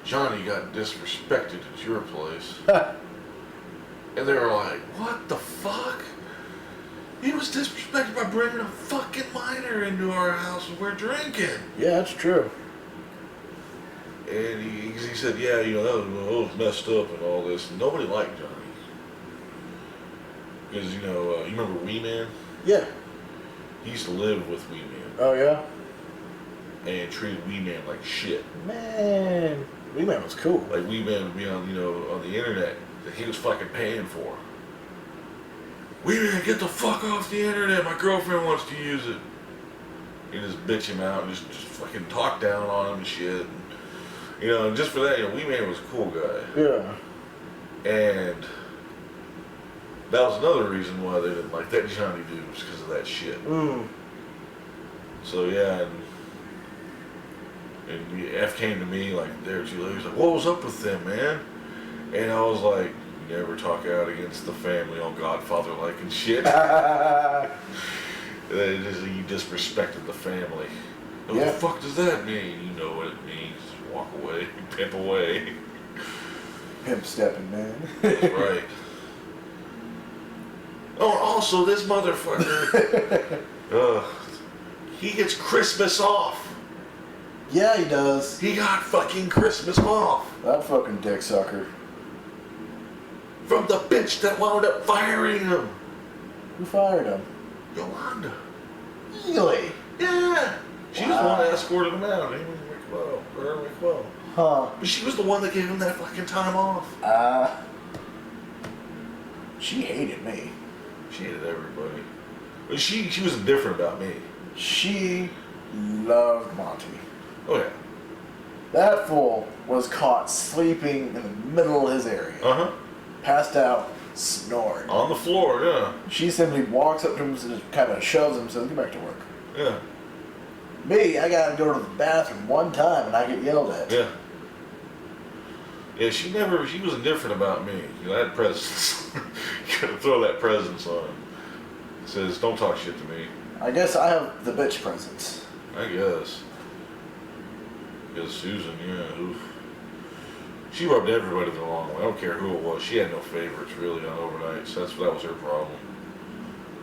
Johnny got disrespected at your place. And they were like, what the fuck? He was disrespected by bringing a fucking minor into our house and we're drinking. Yeah, that's true. And he said, yeah, that was messed up and all this. And nobody liked Johnny. Because, you remember Wee Man? Yeah. He used to live with Wee Man. Oh, yeah? And treated Wee Man like shit. Man. Wee Man was cool. Like Wee Man would be on, on the internet that he was fucking paying for. Wee Man, get the fuck off the internet. My girlfriend wants to use it. And just bitch him out and just fucking talk down on him and shit. And, and just for that, Wee Man was a cool guy. Yeah. And that was another reason why they didn't like that Johnny dude, was because of that shit. So yeah, and F came to me like a day or two later. He's like, "What was up with them, man?" And I was like, "Never talk out against the family, all Godfather-like and shit." You disrespected the family. What the fuck does that mean? You know what it means. Walk away, pimp away. Pimp stepping, man. That's right. Oh, also this motherfucker, he gets Christmas off. Yeah, he does. He got fucking Christmas off. That fucking dick sucker. From the bitch that wound up firing him. Who fired him? Yolanda. Really? Yeah. She was the one that escorted him out. Well. Huh. But she was the one that gave him that fucking time off. She hated me. She hated everybody. But she was indifferent about me. She loved Monty. Oh yeah. That fool was caught sleeping in the middle of his area. Uh-huh. Passed out, snoring. On the floor, yeah. She simply walks up to him and just kind of shoves him and says, "Get back to work." Yeah. Me, I gotta go to the bathroom one time and I get yelled at. Yeah. Yeah, she was indifferent about me. I had presence. You gotta throw that presence on him. Says, don't talk shit to me. I guess I have the bitch presence. I guess. Because Susan, yeah, oof. She rubbed everybody the wrong way. I don't care who it was. She had no favorites, really, on overnights. That was her problem.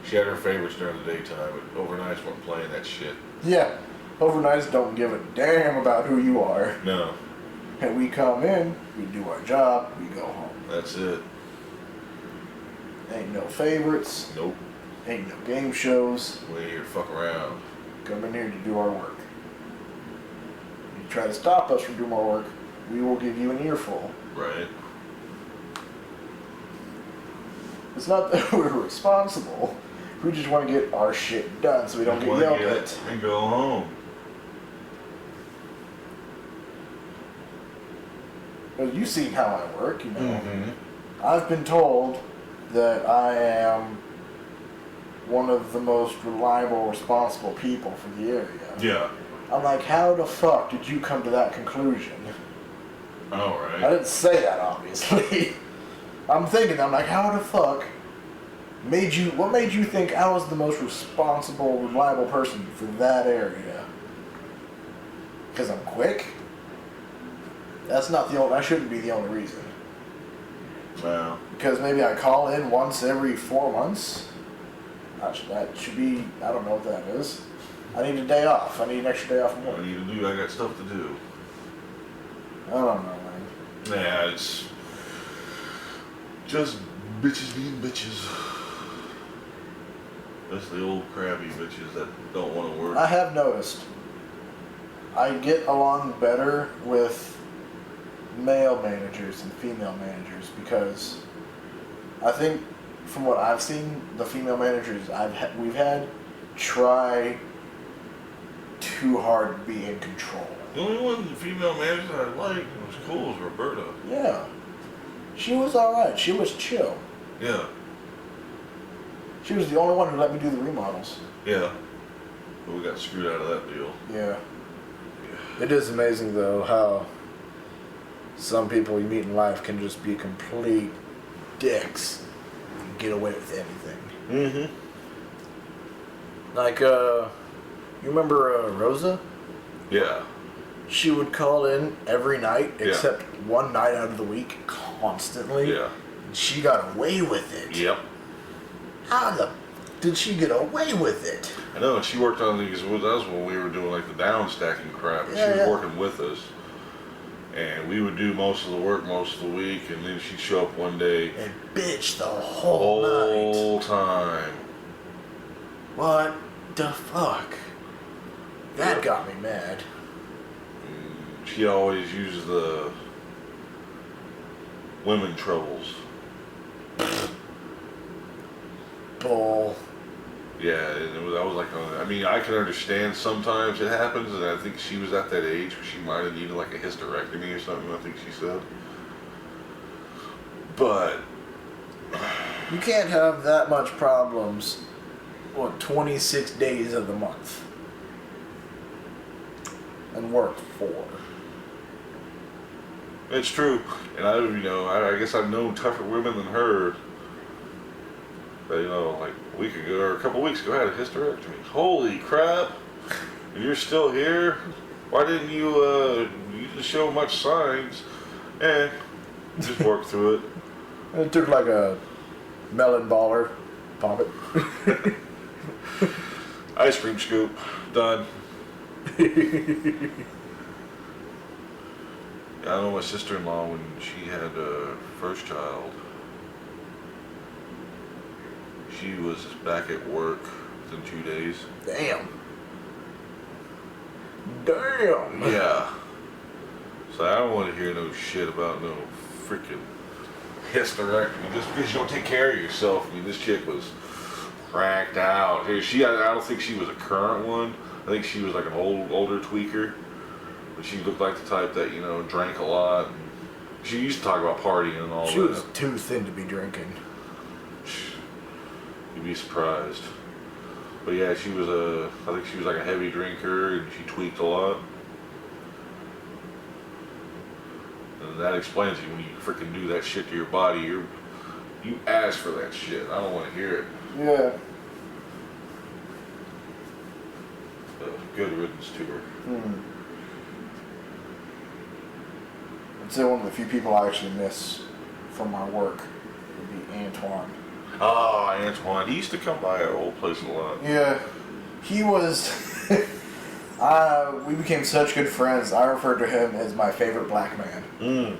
She had her favorites during the daytime, but overnights weren't playing that shit. Yeah. Overnights don't give a damn about who you are. No. And we come in, we do our job, we go home. That's it. Ain't no favorites. Nope. Ain't no game shows. We ain't here to fuck around. Come in here to do our work. You try to stop us from doing our work, we will give you an earful. Right. It's not that we're responsible. We just want to get our shit done so we don't get yelled at. And go home. Well, you've seen how I work, you know. Mm-hmm. I've been told that I am one of the most reliable, responsible people for the area. Yeah. I'm like, how the fuck did you come to that conclusion? All right. I didn't say that, obviously. I'm like, how the fuck what made you think I was the most responsible, reliable person for that area? Because I'm quick? I shouldn't be the only reason. Wow. Because maybe I call in once every 4 months. That should be, I don't know what that is. I need a day off. I need an extra day off from work. I got stuff to do. I don't know, man. Yeah, it's just bitches being bitches. That's the old crabby bitches that don't want to work. I have noticed I get along better with male managers than female managers because I think from what I've seen, the female managers we've had try too hard to be in control. The only one female manager I liked was cool was Roberta. Yeah. She was alright. She was chill. Yeah. She was the only one who let me do the remodels. Yeah. But we got screwed out of that deal. Yeah. It is amazing, though, how some people you meet in life can just be complete dicks and get away with anything. Mm-hmm. Like, you remember Rosa? Yeah. She would call in every night except one night out of the week, constantly. Yeah. She got away with it. Yep. How the did she get away with it? I know, and she worked on these with us when we were doing like the down stacking crap. And she was working with us. And we would do most of the work most of the week, and then she'd show up one day. And bitch the whole night. Time. What the fuck? That got me mad. She always used the women troubles. Bull. Yeah, I was like, I mean, I can understand sometimes it happens, and I think she was at that age where she might have needed like a hysterectomy or something, I think she said. But you can't have that much problems, 26 days of the month. And work 4. it's true, and I guess I've known tougher women than her. But, like a week ago or a couple weeks ago, I had a hysterectomy. Holy crap! And you're still here? Why didn't you didn't show much signs? Just work through it. It took like a melon baller, pop it. Ice cream scoop, done. I know my sister-in-law, when she had her first child, she was back at work within 2 days. Damn. Yeah. So I don't want to hear no shit about no freaking hysterectomy just because you don't take care of yourself. I mean, this chick was cracked out. I don't think she was a current one. I think she was like an older tweaker. But she looked like the type that, drank a lot. She used to talk about partying and all that. She was too thin to be drinking. You'd be surprised. But yeah, I think she was like a heavy drinker, and she tweaked a lot. And that explains it. When you freaking do that shit to your body, you ask for that shit. I don't want to hear it. Yeah. Good riddance to her. I'd say one of the few people I actually miss from my work would be Antoine. Oh, Antoine. He used to come by our old place a lot. Yeah. He was... we became such good friends. I referred to him as my favorite black man.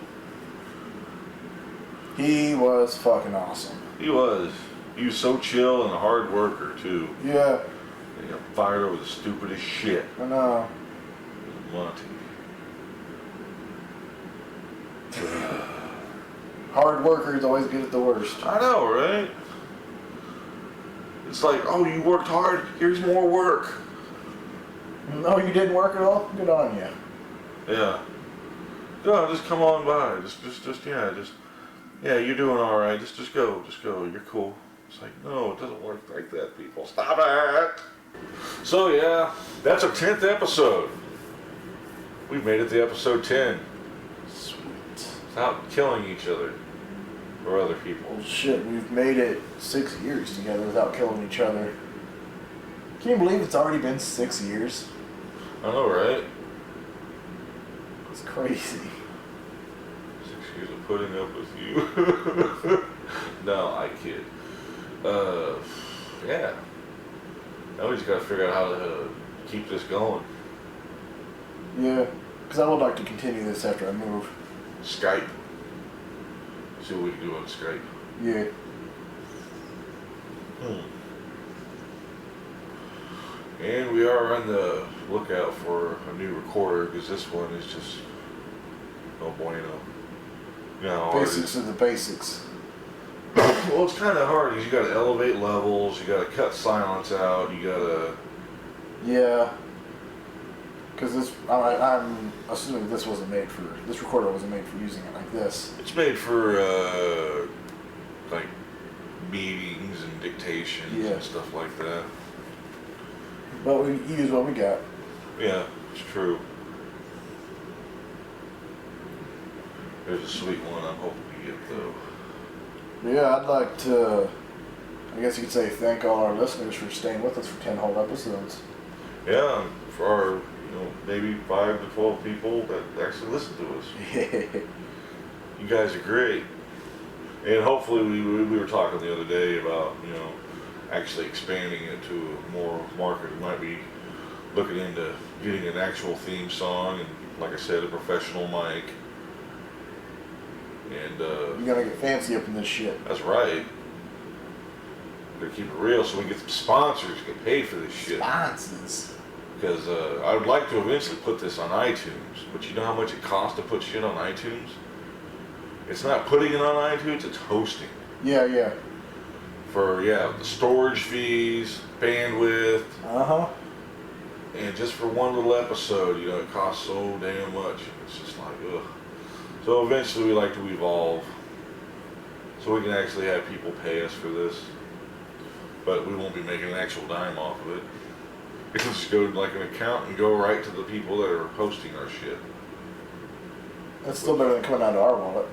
He was fucking awesome. He was. He was so chill and a hard worker, too. Yeah. He got fired over the stupidest shit. I know. Monty. Hard workers always get it the worst. I know, right? It's like, oh, you worked hard, here's more work. No, you didn't work at all? Good on you. Yeah. No, just come on by. Yeah, you're doing all right. Just go. You're cool. It's like, no, it doesn't work like that, people. Stop it. So yeah, that's our 10th episode. We've made it to episode 10. Sweet. Without killing each other or other people. Well, shit, we've made it 6 years together without killing each other. Can you believe it's already been 6 years? I know, right? It's crazy. 6 years of putting up with you. No, I kid. Yeah. Now we just gotta figure out how to keep this going. Yeah, because I would like to continue this after I move. Skype. See what we can do on Skype. Yeah. And we are on the lookout for a new recorder, because this one is just no bueno. Basics of the basics. Well, it's kind of hard because you got to elevate levels, you got to cut silence out, you got to... Yeah. Because I'm assuming this recorder wasn't made for using it like this. It's made for, like, meetings and dictations and stuff like that. But we use what we got. Yeah, it's true. There's a sweet one I'm hoping to get, though. Yeah, I'd like to, I guess you could say, thank all our listeners for staying with us for 10 whole episodes. Yeah, for our, maybe 5 to 12 people that actually listen to us. You guys are great. And hopefully we were talking the other day about, actually expanding it to more market. We might be looking into getting an actual theme song and, like I said, a professional mic. And you gotta get fancy up in this shit. That's right. Gotta keep it real so we can get some sponsors to get paid for this shit. Sponsors. Because I would like to eventually put this on iTunes, but you know how much it costs to put shit on iTunes? It's not putting it on iTunes, it's hosting. Yeah. For, the storage fees, bandwidth. Uh-huh. And just for one little episode, it costs so damn much. It's just like, ugh. So eventually we like to evolve so we can actually have people pay us for this. But we won't be making an actual dime off of it. It'll just go to like an account and go right to the people that are hosting our shit. That's still better than coming out of our wallet.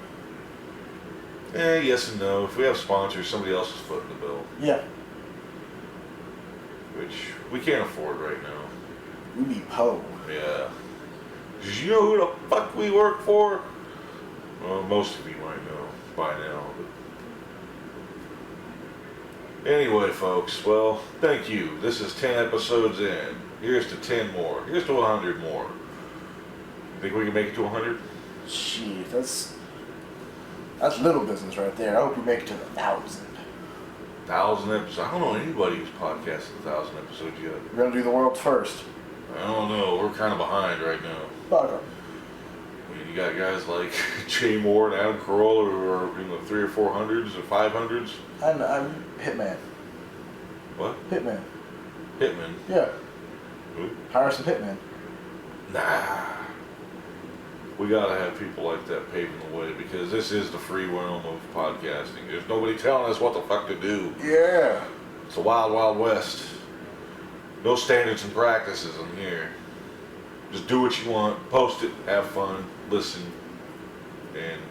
Yes and no. If we have sponsors, somebody else is footing the bill. Yeah. Which we can't afford right now. We be po. Yeah. Because you know who the fuck we work for? Well, most of you might know by now. But anyway, folks, well, thank you. This is 10 episodes in. Here's to 10 more. Here's to 100 more. Think we can make it to 100? Shit, that's little business right there. I hope we make it to 1,000. 1,000 episodes? I don't know anybody who's podcasted 1,000 episodes yet. We're gonna do the world first. I don't know. We're kind of behind right now. Fuck 'em. I mean, you got guys like Jay Moore and Adam Carolla who are in the 300s or 400s or 500s. I'm Hitman. What? Hitman. Hitman? Yeah. Who? Hire some hitmen. Nah. We gotta have people like that paving the way because this is the free realm of podcasting. There's nobody telling us what the fuck to do. Yeah. It's the wild, wild west. No standards and practices in here. Just do what you want, post it, have fun, listen, and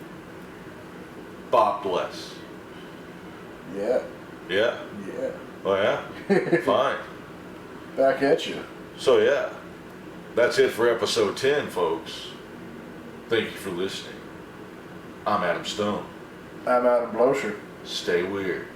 bop bless. Yeah. Yeah? Yeah. Oh yeah? Fine. Back at you. So yeah, that's it for episode 10, folks. Thank you for listening. I'm Adam Stone. I'm Adam Blocher. Stay weird.